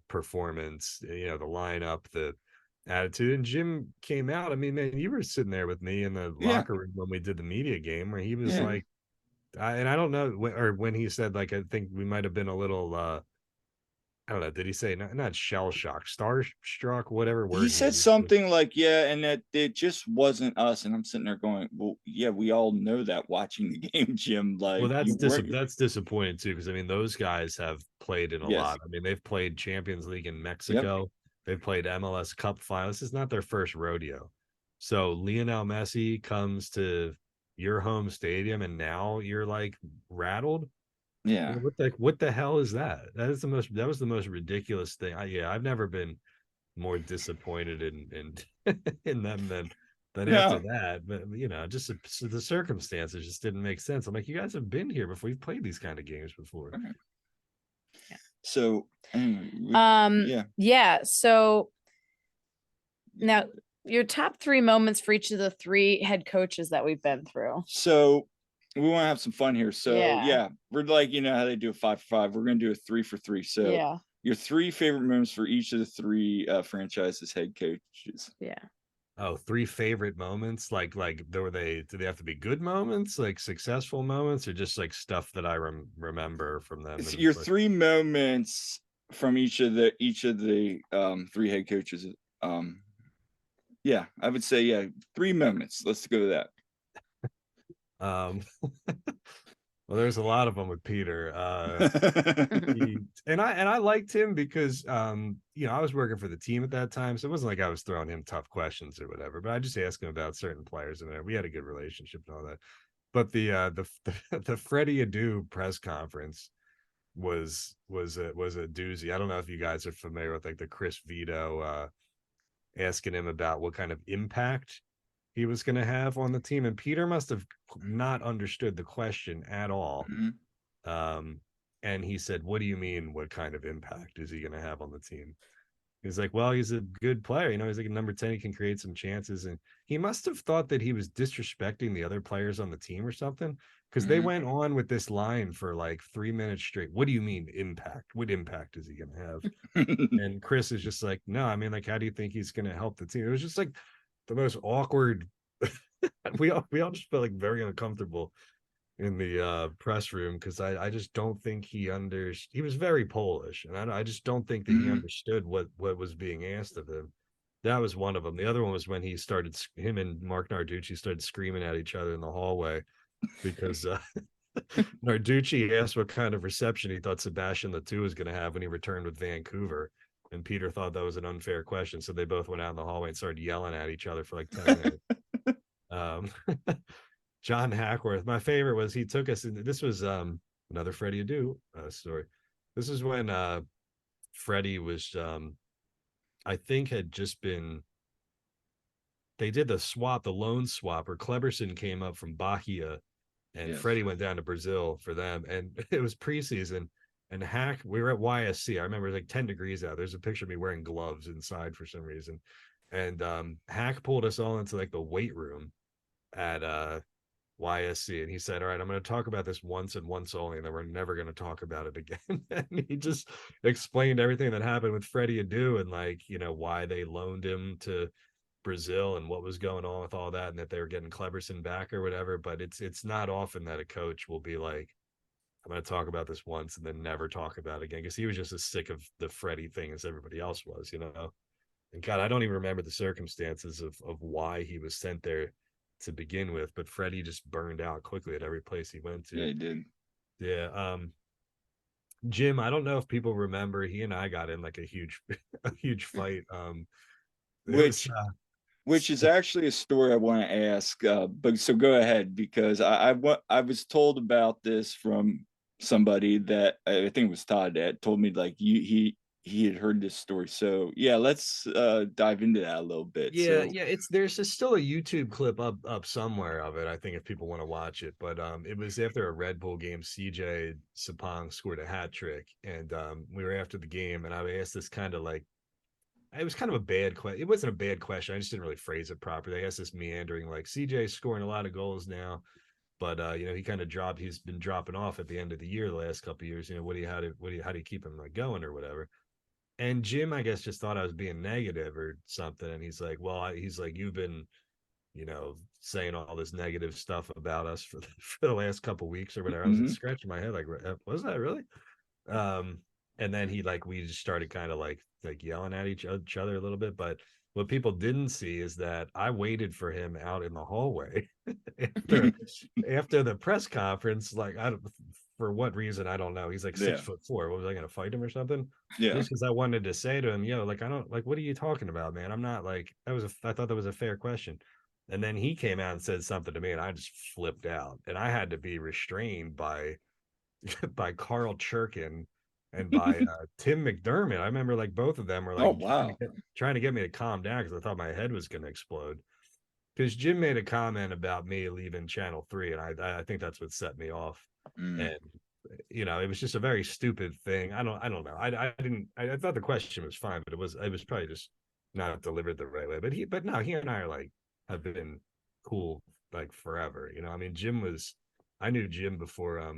performance, the lineup, the attitude. And Jim came out. I mean, man, you were sitting there with me in the Yeah, locker room when we did the media game where he was yeah. like, and I don't know, or when he said, like, I think we might have been a little, I don't know, did he say not shell shock, starstruck, whatever He word he said used? something like, "Yeah," and that it just wasn't us. And I'm sitting there going, "Well, yeah, we all know that watching the game, Jim. Well, Like you weren't." that's disappointing too, because I mean those guys have played in a Yes. lot. I mean they've played Champions League in Yep. Mexico, they've played MLS Cup finals. This is not their first rodeo. So Lionel Messi comes to your home stadium, and now you're like rattled. Yeah. What the hell is that? That was the most ridiculous thing. I've never been more disappointed in in them than after No. that. But just the circumstances just didn't make sense. I'm like, you guys have been here before. You've played these kind of games before. So anyway, yeah. Yeah. So now your top 3 moments for each of the 3 head coaches that we've been through. So we want to have some fun here. So Yeah. we're like, how they do a 5 for 5. We're gonna do a 3 for 3. So Yeah. your 3 favorite moments for each of the 3 franchises head coaches. Yeah. Oh, 3 favorite moments. Like do they have to be good moments, like successful moments, or just like stuff that I remember from them? It's And your like, 3 moments from each of the 3 head coaches. Yeah, I would say 3 moments. Let's go to that. well, there's a lot of them with Peter. And I liked him because I was working for the team at that time, so it wasn't like I was throwing him tough questions or whatever, but I just asked him about certain players, and we had a good relationship and all that. But the Freddie Adu press conference was a doozy. I don't know if you guys are familiar with like the Chris Vito asking him about what kind of impact he was going to have on the team, and Peter must have not understood the question at all. And he said, "What do you mean? What kind of impact is he going to have on the team?" He's like, "Well, he's a good player. He's like a number 10. He can create some chances." And he must have thought that he was disrespecting the other players on the team or something, because they went on with this line for like 3 minutes straight. What do you mean impact? What impact is he going to have? And Chris is just like, "No, I mean, like, how do you think he's going to help the team?" It was just like the most awkward. we all just felt like very uncomfortable in the press room, because I just don't think he was very Polish, and I just don't think that he understood what was being asked of him. That was one of them. The other one was when him and Mark Narducci started screaming at each other in the hallway because Narducci asked what kind of reception he thought Sebastian Latou was going to have when he returned with Vancouver, and Peter thought that was an unfair question, so they both went out in the hallway and started yelling at each other for like 10 minutes. John Hackworth, my favorite was he took us in. This was another Freddie Adu story. This is when Freddie was I think had just been, they did the loan swap, where Kleberson came up from Bahia and Freddie went down to Brazil for them, and it was preseason. And we were at YSC. I remember it was like 10 degrees out. There's a picture of me wearing gloves inside for some reason. And Hack pulled us all into like the weight room at YSC, and he said, all right, I'm going to talk about this once and once only, and then we're never going to talk about it again. And he just explained everything that happened with Freddie Adu, and like, you know, why they loaned him to Brazil and what was going on with all that, and that they were getting Cleberson back or whatever. But it's not often that a coach will be like, I'm going to talk about this once and then never talk about it again, because he was just as sick of the Freddie thing as everybody else was, you know. And God, I don't even remember the circumstances of why he was sent there to begin with, but Freddie just burned out quickly at every place he went to. Yeah, he did. Yeah. Jim, I don't know if people remember, he and I got in like a huge a huge fight. It was Which is actually a story I want to ask. But so go ahead, because I was told about this from somebody that I think it was Todd that told me like he had heard this story. So yeah, let's dive into that a little bit. Yeah, So yeah, still a YouTube clip up somewhere of it, I think, if people want to watch it. But it was after a Red Bull game. CJ Sapong scored a hat trick, and we were after the game, and I asked this kind of like, it was kind of a bad question. It wasn't a bad question. I just didn't really phrase it properly. I asked this meandering like, CJ's scoring a lot of goals now, but you know, he kind of dropped. He's been dropping off at the end of the year the last couple of years. You know, how do you keep him like going or whatever? And Jim, I guess, just thought I was being negative or something. And he's like, well, he's like, you've been, you know, saying all this negative stuff about us for for the last couple of weeks or whatever. I was like scratching my head, like, was that really? Um, and then we just started kind of like yelling at each other a little bit. But what people didn't see is that I waited for him out in the hallway after after the press conference. Like, I don't, for what reason, I don't know. He's like yeah, 6'4". What, was I going to fight him or something? yeah. Just because I wanted to say to him, yo, like, I don't like, what are you talking about, man? I'm not like, I thought that was a fair question. And then he came out and said something to me, and I just flipped out, and I had to be restrained by by Carl Churkin and by Tim McDermott. I remember like both of them were Oh like wow. trying to get me to calm down because I thought my head was going to explode. Because Jim made a comment about me leaving Channel 3, and I think that's what set me off. And you know, it was just a very stupid thing. I don't know. I thought the question was fine, but it was probably just not delivered the right way. But no, he and I are like have been cool like forever. You know, I mean, I knew Jim before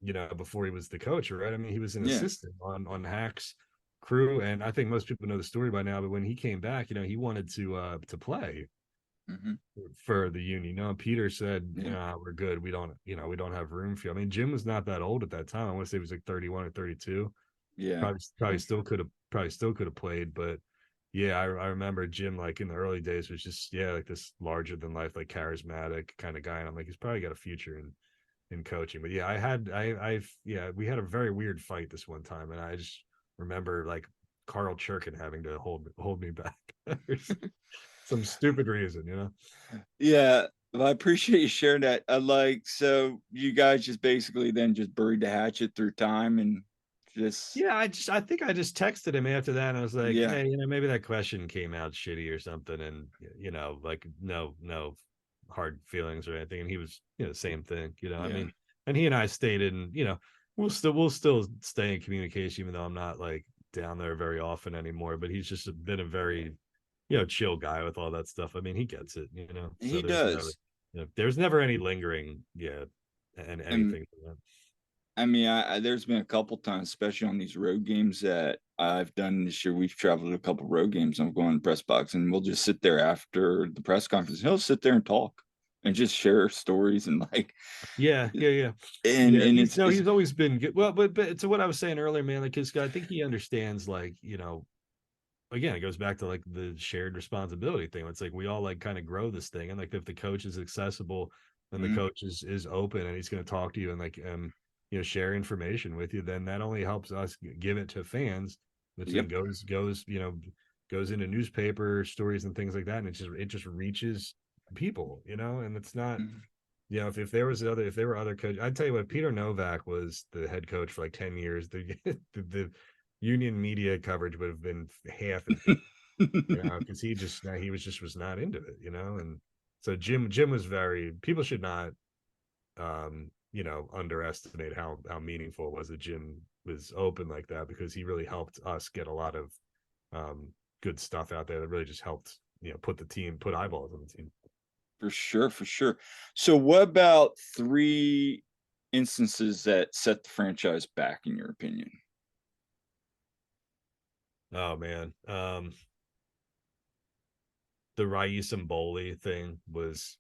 you know, before he was the coach, right? I mean, he was an Yeah. assistant on Hack's crew, and I think most people know the story by now. But when he came back, you know, he wanted to play for the Union. You know, Peter said, Yeah. we're good. We don't, you know, we don't have room for you. I mean, Jim was not that old at that time. I want to say he was like 31 or 32. Yeah. Probably still could have played, but yeah, I remember Jim like in the early days was just like this larger than life, like charismatic kind of guy, and I'm like, he's probably got a future in coaching. But yeah, we had a very weird fight this one time, and I just remember like Carl Churkin having to hold me back. Some stupid reason, you know. Yeah. Well, I appreciate you sharing that. So you guys just basically then just buried the hatchet through time and just Yeah, I think I just texted him after that, and I was like, yeah, hey, you know, maybe that question came out shitty or something, and you know, like no hard feelings or anything. And he was, you know, same thing, you know. I yeah. mean, and he and I stayed in, you know, we'll still stay in communication, even though I'm not like down there very often anymore. But he's just been a very, you know, chill guy with all that stuff. I mean, he gets it, you know. So He does. there's never any lingering, and And anything. I mean, there's been a couple times, especially on these road games that I've done this year. We've traveled a couple road games. I'm going to the press box, and we'll just sit there after the press conference. He'll sit there and talk and just share stories and like, Yeah, yeah, yeah, and yeah. and He's always been good. Well, but to what I was saying earlier, man, like his guy, I think he understands, like, you know, again, it goes back to like the shared responsibility thing. It's like we all like kind of grow this thing, and like if the coach is accessible and the mm, coach is open and he's going to talk to you and like you know, share information with you, then that only helps us give it to fans, which then yep. goes you know, goes into newspaper stories and things like that, and it just reaches people, you know. And it's not, Mm. you know, if there were other coaches, I'd tell you what, Peter Novak was the head coach for like 10 years. The Union media coverage would have been half as good, you know, because he was not into it, you know. And so Jim was very, people should not you know, underestimate how meaningful it was that Jim was open like that, because he really helped us get a lot of good stuff out there that really just helped, you know, put eyeballs on the team. For sure, for sure. So what about 3 instances that set the franchise back, in your opinion? Oh man. The Raïs and Bowley thing was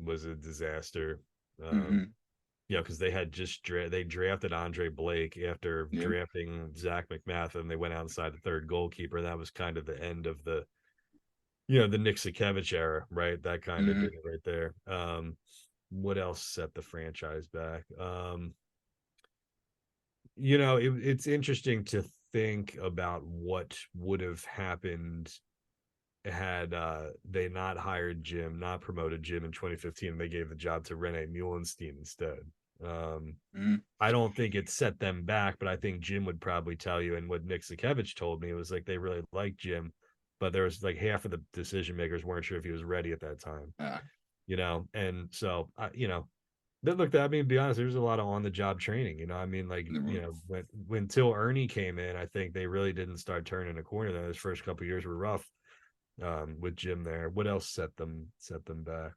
a disaster. Mm-hmm. Because they had just they drafted Andre Blake after Yep. drafting Zach McMath, and they went outside the third goalkeeper. That was kind of the end of the the Nick Sakevich era, right? That kind of Mm-hmm. did it right there. What else set the franchise back? It's interesting to think about what would have happened had they not hired Jim, not promoted Jim in 2015, and they gave the job to Rene Muhlenstein instead. Mm-hmm. I don't think it set them back, but I think Jim would probably tell you. And what Nick Sakevich told me was like they really liked Jim, but there was like half of the decision makers weren't sure if he was ready at that time. And so look, I mean, to be honest, there's a lot of on the job training. I mean, like when Till Ernie came in, I think they really didn't start turning a corner. Those first couple of years were rough with Jim there. What else set them back?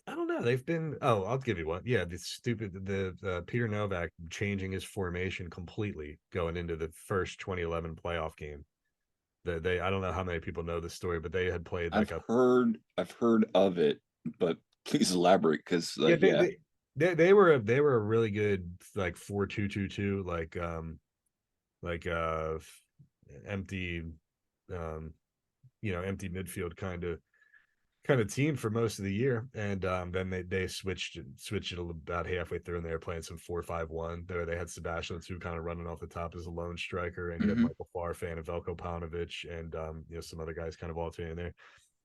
I don't know. They've been. Oh, I'll give you one. Yeah, the Peter Novak changing his formation completely going into the first 2011 playoff game. I don't know how many people know this story, but they had played like I've heard of it, but please elaborate, because they were a really good like 4-2-2-2, like empty empty midfield kind of team for most of the year, and then they switched it about halfway through, and they were playing some 4-5-1. There they had Sebastian who kind of running off the top as a lone striker, and you had Michael Farfan and Velko Paunovic, and some other guys kind of alternating there.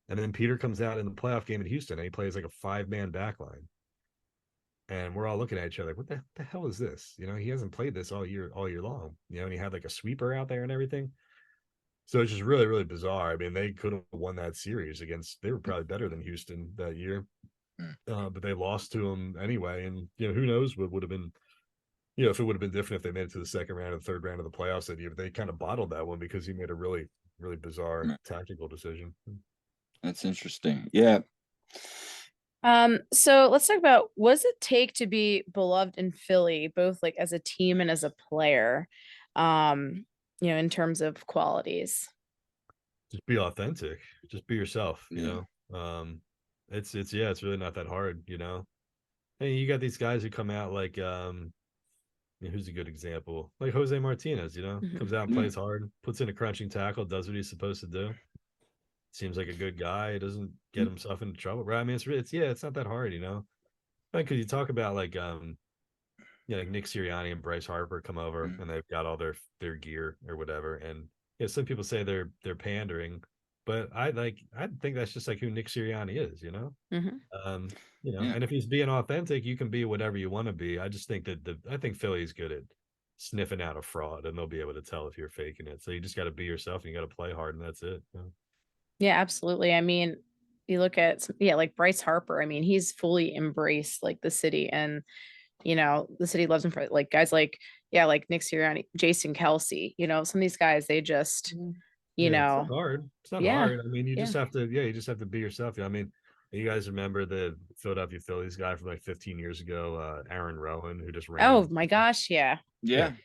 And then Peter comes out in the playoff game in Houston, and he plays like a 5-man back line. And we're all looking at each other like, what the hell is this? He hasn't played this all year long. And he had like a sweeper out there and everything. So it's just really, really bizarre. I mean, they could have won that series they were probably better than Houston that year. But they lost to them anyway. And, who knows what would have been, if it would have been different if they made it to the second round or the third round of the playoffs that year. But they kind of bottled that one because he made a really, really bizarre tactical decision. That's interesting. Yeah. So let's talk about, what does it take to be beloved in Philly, both like as a team and as a player, in terms of qualities? Just be authentic. Just be yourself, it's really not that hard, Hey, you got these guys who come out like who's a good example? Like Jose Martinez, comes out and plays hard, puts in a crunching tackle, does what he's supposed to do. Seems like a good guy. He doesn't get himself into trouble, right? I mean, it's not that hard, Because you talk about like like Nick Sirianni and Bryce Harper come over and they've got all their gear or whatever, and some people say they're pandering, but I think that's just like who Nick Sirianni is, and if he's being authentic, you can be whatever you want to be. I just think that I think Philly's good at sniffing out a fraud, and they'll be able to tell if you're faking it. So you just got to be yourself, and you got to play hard, and that's it. Yeah, absolutely. I mean, you look at, like Bryce Harper. I mean, he's fully embraced like the city, and the city loves him for like guys like Nick Sirianni, Jason Kelsey. Some of these guys, they just, it's not hard. It's not hard. I mean, you just have to be yourself. I mean, you guys remember the Philadelphia Phillies guy from like 15 years ago, Aaron Rowan, who just ran. Oh my gosh, yeah. When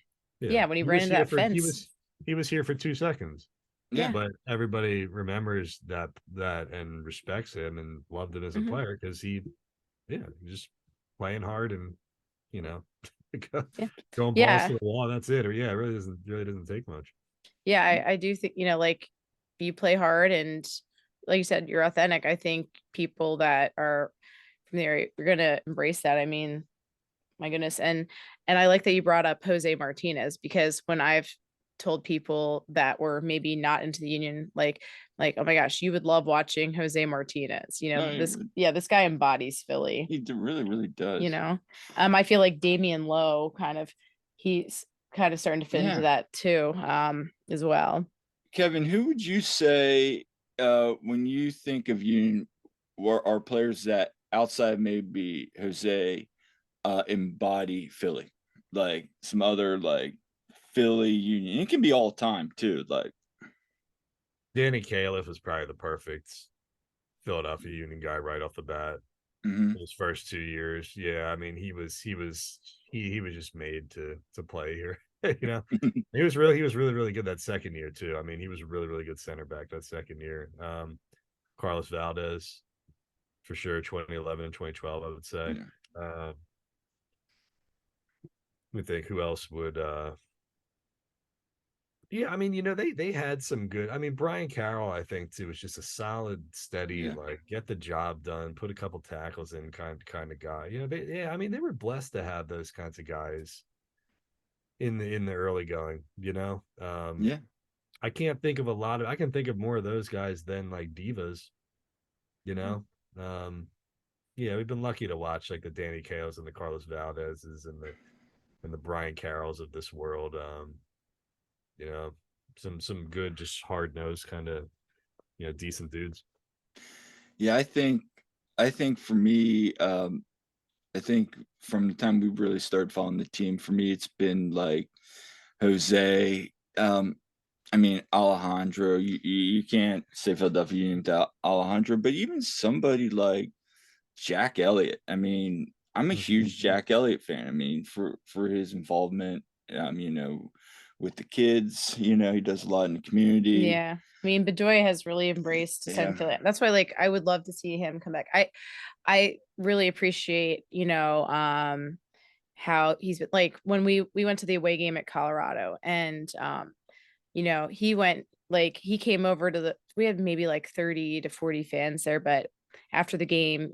he ran into that fence, he was here for 2 seconds. Yeah. But everybody remembers that and respects him and loved him as a player because he just playing hard and throwing balls to the wall. That's it. Or it really doesn't take much. Yeah, I do think, like you play hard and like you said, you're authentic. I think people that are from the area, you're gonna embrace that. I mean, my goodness. And I like that you brought up Jose Martinez, because when I've told people that were maybe not into the Union, like, oh my gosh, you would love watching Jose Martinez. This guy embodies Philly. He really, really does. I feel like Damian Lowe he's kind of starting to fit into that too, as well. Kevin, who would you say when you think of Union are players that outside maybe Jose embody Philly, like some other like Philly Union? It can be all time too. Like, Danny Califf is probably the perfect Philadelphia Union guy right off the bat. Mhm. His first 2 years, yeah. I mean, he was just made to play here. You know, he was really good that second year too. I mean, he was a really good center back that second year. Carlos Valdez for sure, 2011 and 2012, I would say. Yeah. Let me think who else would yeah, I mean, they had some good. I mean, Brian Carroll, I think too, was just a solid, steady, Yeah. like get the job done, put a couple tackles in kind of guy. I mean, they were blessed to have those kinds of guys in the early going. Yeah. I can't think of a lot of. I can think of more of those guys than like divas. You know, um, yeah, we've been lucky to watch like the Danny Cales and the Carlos Valdez's and the Brian Carrolls of this world. You know, some good, just hard nosed kind of decent dudes. Yeah, I think for me, I think from the time we really started following the team, for me, it's been like Jose. I mean Alejandro. You can't say Philadelphia Union without Alejandro, but even somebody like Jack Elliott. I mean, I'm a huge Jack Elliott fan. I mean, for his involvement, with the kids. He does a lot in the community. Yeah. I mean, Bedoya has really embraced Yeah, Central. That's why, like, I would love to see him come back. I really appreciate, how he's been like when we went to the away game at Colorado and he came over we had maybe like 30 to 40 fans there, but after the game,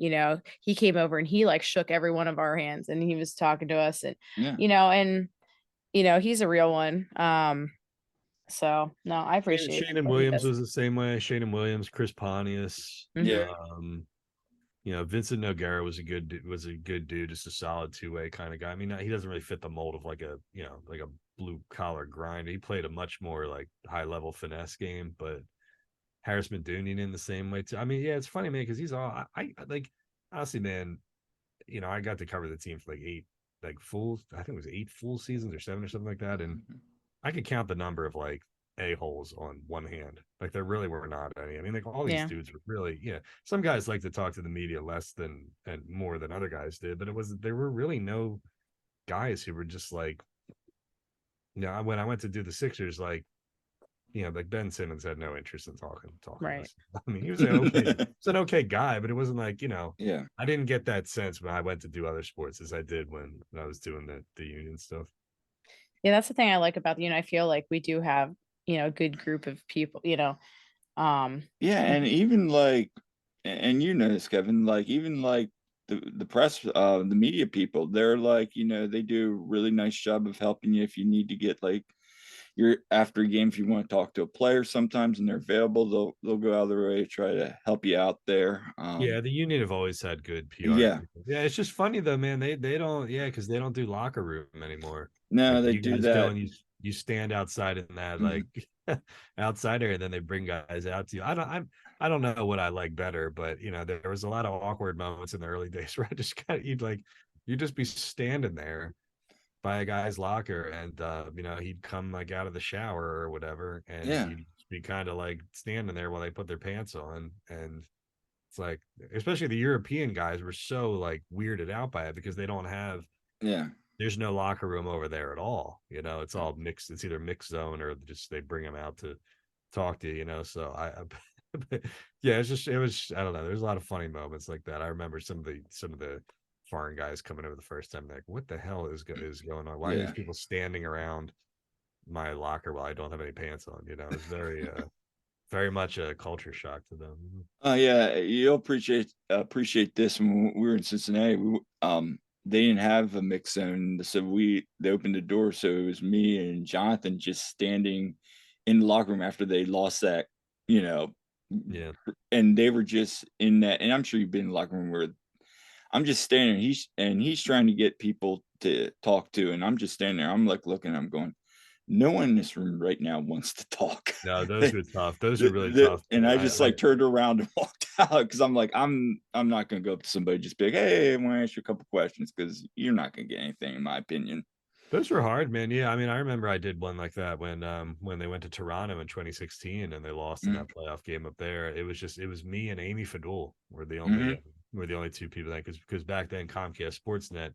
he came over and he like shook every one of our hands and he was talking to us and yeah, he's a real one. So no, I appreciate Shannon what he Williams does. was the same way. Shannon Williams, Chris Pontius. yeah, Vincent Noguera was a good dude, just a solid two-way kind of guy. I mean, he doesn't really fit the mold of like a blue collar grind. He played a much more like high level finesse game, but Harris Medunian in the same way too. I mean, yeah, it's funny, man, because he's all I like honestly, man. I got to cover the team for like I think it was 8 full seasons or 7 or something like that, and I could count the number of like a-holes on one hand. Like there really were not any. I mean, like all these Yeah. dudes were really, some guys like to talk to the media less than and more than other guys did, but there were really no guys who were just like, when I went to do the Sixers, like, like Ben Simmons had no interest in talking to Right. us. I mean, he was an okay guy, but it wasn't like, yeah. I didn't get that sense when I went to do other sports as I did when I was doing the union stuff. Yeah, that's the thing I like about I feel like we do have, a good group of people, Yeah, and even like, and you know this, Kevin, like even like the press, the media people, they're like, they do a really nice job of helping you if you need to get like you're after a game, if you want to talk to a player sometimes and they're available, they'll go out of their way to try to help you out there. Yeah, the union have always had good PR Yeah, people. Yeah, it's just funny though, man. They don't, because they don't do locker room anymore. Like no, they you do guys go that. and you stand outside in that Mhm. like outside area, and then they bring guys out to you. I don't know what I like better, but there was a lot of awkward moments in the early days where I just kind of you'd just be standing there by a guy's locker and he'd come like out of the shower or whatever, and Yeah, you'd be kind of like standing there while they put their pants on. And it's like, especially the European guys were so like weirded out by it because they don't have, yeah, there's no locker room over there at all. It's all mixed. It's either mixed zone or just they bring them out to talk to So yeah, it was, I don't know. There's a lot of funny moments like that. I remember some of the foreign guys coming over the first time, like, what the hell is going on? Why are these yeah. people standing around my locker while I don't have any pants on? It's very much a culture shock to them. Oh yeah, you'll appreciate this. When we were in Cincinnati, they didn't have a mix zone, so they opened the door, so it was me and Jonathan just standing in the locker room after they lost that, you know, Yeah. and they were just in that. And I'm sure you've been in the locker room where I'm just standing. He's trying to get people to talk to, and I'm just standing there. I'm like looking. I'm going. No one in this room right now wants to talk. No, those were tough. Those are really tough. And I just like turned around and walked out because I'm like, I'm not gonna go up to somebody and just be like, hey, I want to ask you a couple questions because you're not gonna get anything, in my opinion. Those were hard, man. Yeah, I mean, I remember I did one like that when they went to Toronto in 2016 and they lost in that playoff game up there. It was me and Amy Fadul were the only two people that because back then Comcast Sportsnet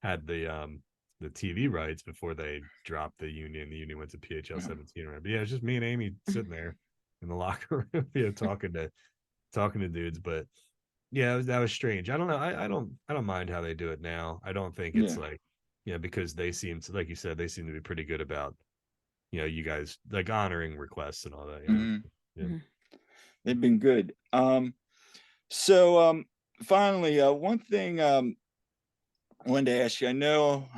had the TV rights before they dropped the Union. The Union went to PHL 17. Right? But yeah, it's just me and Amy sitting there in the locker room, talking to dudes. But yeah, that was strange. I don't know. I don't mind how they do it now. I don't think it's like, because they seem to, like you said, they seem to be pretty good about, you guys like honoring requests and all that. Yeah. They've been good. So finally, one thing I wanted to ask you. I know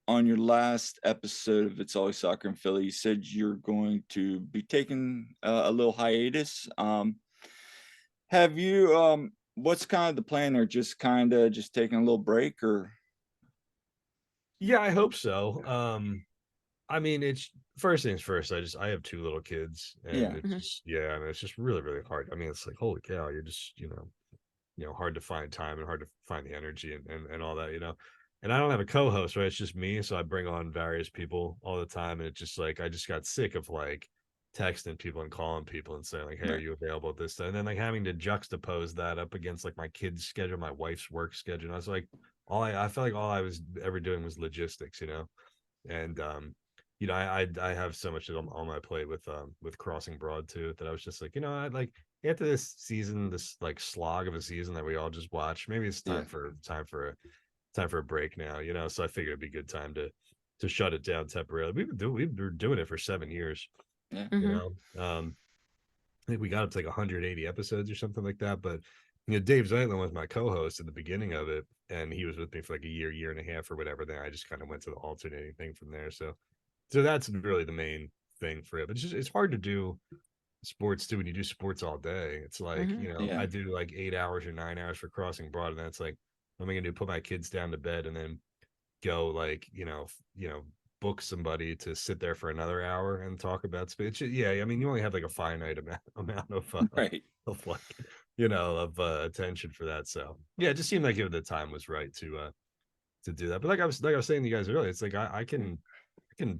on your last episode of It's Always Soccer in Philly, you said you're going to be taking a little hiatus. Have you what's kind of the plan, or just taking a little break, or? Yeah, I hope so. I mean, it's first things first. I have two little kids, and it's just, I mean, it's just really, really hard. I mean, it's like, holy cow, you're just, hard to find time and hard to find the energy and all that, And I don't have a co-host, right? It's just me. So I bring on various people all the time. And it's just like, I just got sick of like texting people and calling people and saying like, hey, are you available at this time? And then like having to juxtapose that up against like my kids' schedule, my wife's work schedule. And I was like, I felt like all I was ever doing was logistics, and I have so much on my plate with Crossing Broad too, that I was just like, I'd like, after this season, this like slog of a season that we all just watched, maybe it's time for a break now, So I figured it'd be a good time to shut it down temporarily. We've been doing it for 7 years. I think we got up to like 180 episodes or something like that. But Dave Zeitlin was my co-host at the beginning of it, and he was with me for like a year and a half or whatever. Then I just kind of went to the alternating thing from there. So that's really the main thing for it. But it's hard to do sports too when you do sports all day. It's like, I do like 8 hours or 9 hours for Crossing Broad, and that's like, what am I gonna do? Put my kids down to bed and then go like, book somebody to sit there for another hour and talk about space. Yeah, I mean, you only have like a finite amount of of like, attention for that. So yeah, it just seemed like the time was right to do that. But like I was saying to you guys earlier, it's like I can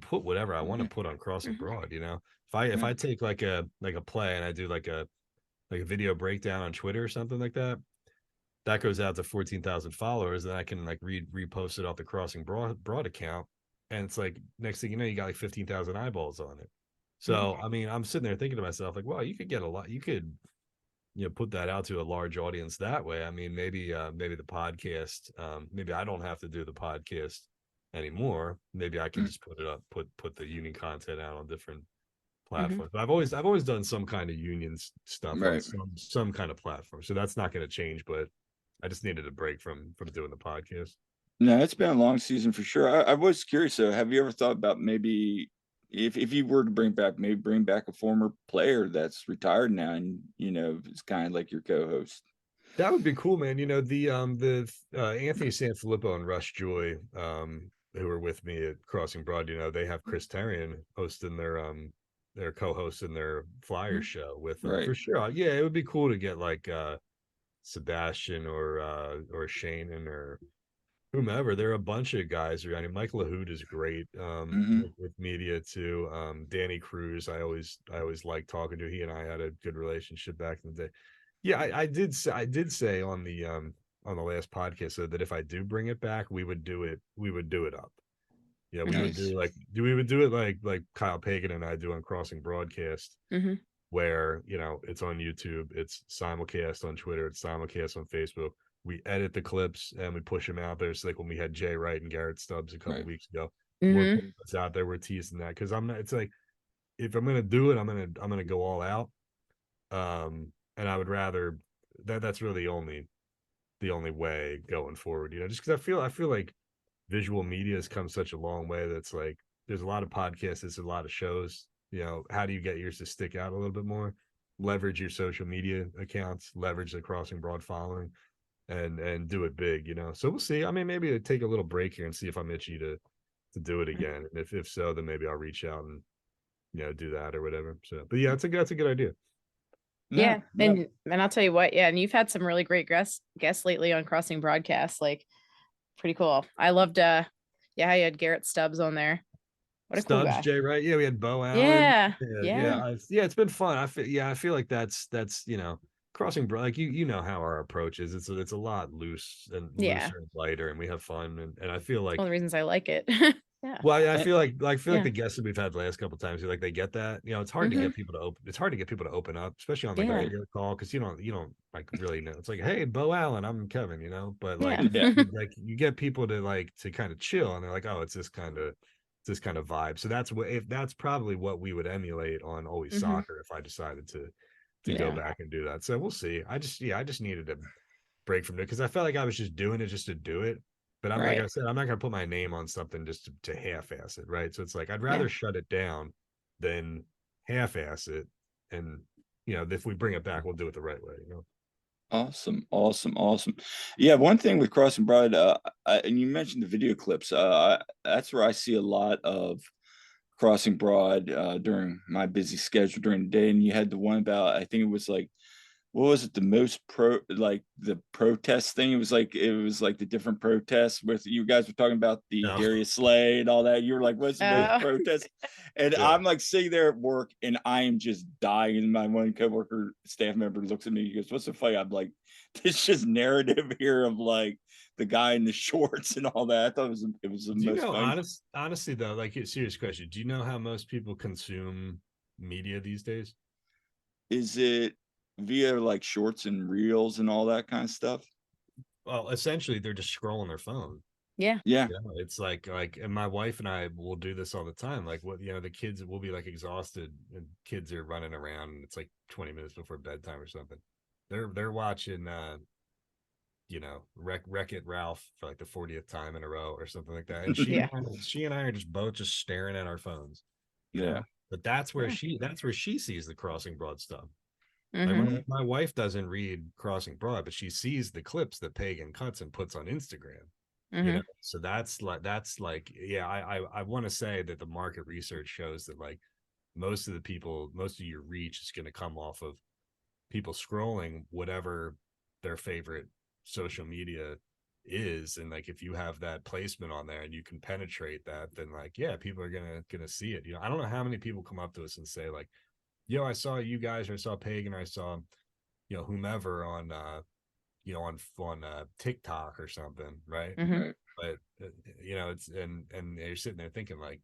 put whatever I want to put on Crossing Broad. If I take like a play and I do like a video breakdown on Twitter or something like that, that goes out to 14,000 followers, then I can like repost it off the Crossing Broad account, and it's like next thing you know, you got like 15,000 eyeballs on it. So I mean, I'm sitting there thinking to myself like, well, you could get a lot. You could put that out to a large audience that way. I mean, maybe the podcast, maybe I don't have to do the podcast anymore. Maybe I can just put it up, put the Union content out on different platforms. But I've always done some kind of Union stuff on some kind of platform. So that's not going to change, but I just needed a break from doing the podcast. No, it's been a long season for sure. I was curious though, have you ever thought about maybe if you were to bring back a former player that's retired now, and it's kind of like your co-host? That would be cool, man. The Anthony Sanfilippo and Rush Joy, who are with me at Crossing Broad, they have Chris Terrian hosting their co-hosts in their flyer show with for sure. Yeah, it would be cool to get like Sebastian or Shane or whomever. There are a bunch of guys. I mean, Mike LaHood is great with media too. Danny Cruz, I always liked talking to. He and I had a good relationship back in the day. Yeah, I did say on the last podcast so that if I do bring it back, we would do it up. Yeah, we would do it like Kyle Pagan and I do on Crossing Broadcast, where it's on YouTube, it's simulcast on Twitter, it's simulcast on Facebook. We edit the clips and we push them out there. So like when we had Jay Wright and Garrett Stubbs a couple weeks ago, we're putting this out there, we're teasing that, because I'm not. It's like, if I'm gonna do it, I'm gonna go all out. And I would rather that's really the only way going forward. Just because I feel like visual media has come such a long way. That's like, there's a lot of podcasts, there's a lot of shows. How do you get yours to stick out a little bit more? Leverage your social media accounts, leverage the Crossing Broad following, and do it big. So we'll see. I mean, maybe take a little break here and see if I'm itchy to do it again. And if so, then maybe I'll reach out and do that or whatever. So, but yeah, that's a good idea. Yeah. And I'll tell you what, and you've had some really great guests lately on Crossing Broadcast, like pretty cool. I loved Yeah, you had Garrett Stubbs on there. What a cool Stubbs, guy. Jay, right? Yeah, we had Bo Allen. Yeah. Yeah, Yeah. it's been fun. I feel like that's crossing like you know how our approach is. It's a lot Yeah. looser and lighter, and we have fun, and I feel One of like the reasons I like it. Yeah. well, I Eh, feel like Yeah. the guests that we've had the last couple of times, like they get that. It's hard to Mhm. get people to open. It's hard to get people to open up, especially on like a Yeah. video call, because you don't like really know. It's like, hey, Bo Allen, I'm Kevin, but like Yeah. Yeah. you get people to kind of chill, and they're like, oh, it's this kind of vibe. So that's probably what we would emulate on Always Mhm. Soccer if I decided to go Yeah. back and do that. So we'll see. I just needed to break from it because I felt like I was just doing it just to do it. But I'm like Right. I said, I'm not gonna put my name on something just to half-ass it, right? So it's like I'd Yeah. rather shut it down than half-ass it. And if we bring it back, we'll do it the right way. Awesome, awesome, awesome. Yeah, one thing with Crossing Broad, and you mentioned the video clips. That's where I see a lot of Crossing Broad during my busy schedule during the day. And you had the one about, I think it was like, what was it, the most like the protest thing? It was like the different protests with you guys were talking about the No. Darius Slay and all that. You were like, what's the most Oh. protest? And Yeah. I'm like sitting there at work and I am just dying. And my one coworker staff member looks at me, he goes, what's the fight? I'm like, this just narrative here of like the guy in the shorts and all that. I thought it was the Do you most know funny. honestly though, like a serious question, do you know how most people consume media these days? Is it via like shorts and reels and all that kind of stuff? Well, essentially they're just scrolling their phone. Yeah. Yeah. It's like and my wife and I will do this all the time. Like what the kids will be like exhausted and kids are running around and it's like 20 minutes before bedtime or something. They're watching Wreck It Ralph for like the 40th time in a row or something like that. And Yeah. she and I are just both just staring at our phones, you Yeah. know. But that's where Yeah. she sees the Crossing Broad stuff. Like Mhm. my wife doesn't read Crossing Broad, but she sees the clips that Pagan cuts and puts on Instagram. Mhm. So that's like yeah, I want to say that the market research shows that like most of your reach is going to come off of people scrolling whatever their favorite social media is, and like if you have that placement on there and you can penetrate that, then like yeah, people are gonna see it. I don't know how many people come up to us and say like, yo, I saw you guys, or I saw Pagan, or I saw whomever on on TikTok or something, right? Mhm. Right. But it's and you're sitting there thinking like,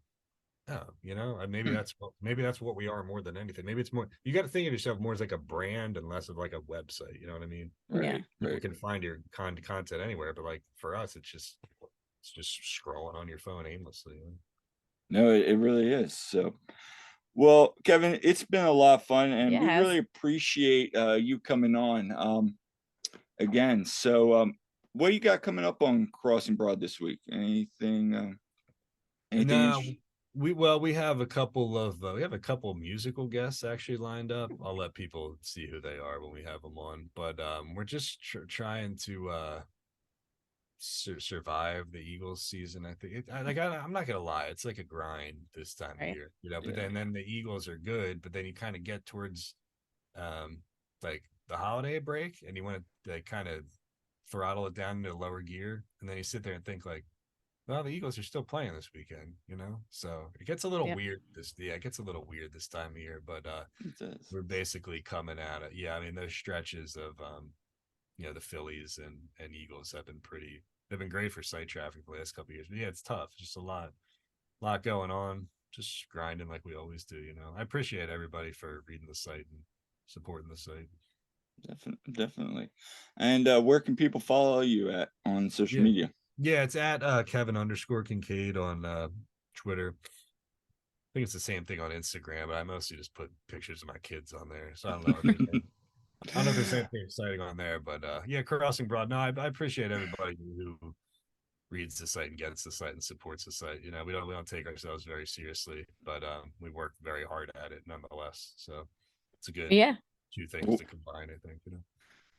oh, maybe Hmm. that's what we are more than anything. Maybe it's more, you got to think of yourself more as like a brand and less of like a website. You know what I mean? Yeah. Right. People Right. can find your content anywhere, but like for us, it's just scrolling on your phone aimlessly. No, it really is. So, well, Kevin, it's been a lot of fun, and we Yes. really appreciate you coming on again. So, what you got coming up on Crossing Broad this week? Anything? Anything? No, we have a couple of musical guests actually lined up. I'll let people see who they are when we have them on, but we're just trying to survive the Eagles season. I think I'm not gonna lie, it's like a grind this time of Right. year, but Yeah. then the Eagles are good, but then you kind of get towards um like the holiday break and you want to like kind of throttle it down into lower gear, and then you sit there and think like, well, the Eagles are still playing this weekend. So it gets a little Yeah. weird it gets a little weird this time of year, but It does. we're basically coming at it. Yeah, I mean those stretches of the Phillies and Eagles they've been great for site traffic the last couple of years. But yeah, it's tough. Just a lot going on. Just grinding like we always do. I appreciate everybody for reading the site and supporting the site. Definitely. And where can people follow you at on social Yeah. media? Yeah, it's at Kevin_Kinkead on Twitter. I think it's the same thing on Instagram, but I mostly just put pictures of my kids on there. So I don't know if there's anything exciting on there, but yeah, Crossing Broad. No, I appreciate everybody who reads the site and gets the site and supports the site. We don't take ourselves very seriously, but we work very hard at it nonetheless. So it's a good Yeah. two things to combine, I think.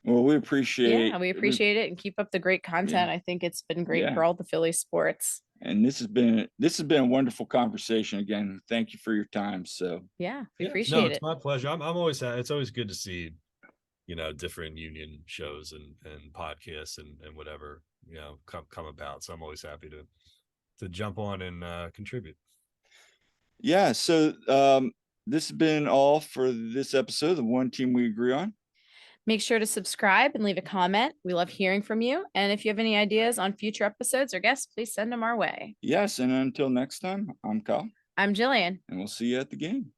Well, we Yeah. appreciate We appreciate it and keep up the great content. Yeah. I think it's been great Yeah. for all the Philly sports. And this has been a wonderful conversation again. Thank you for your time. So Yeah. We Yeah, no, appreciate it's it. my pleasure. I'm always it's always good to see different union shows and podcasts and whatever come about. So I'm always happy to jump on and contribute. Yeah. So this has been all for this episode of the One Team We Agree On. Make sure to subscribe and leave a comment. We love hearing from you. And if you have any ideas on future episodes or guests, please send them our way. Yes. And until next time, I'm Kyle. I'm Jillian. And we'll see you at the game.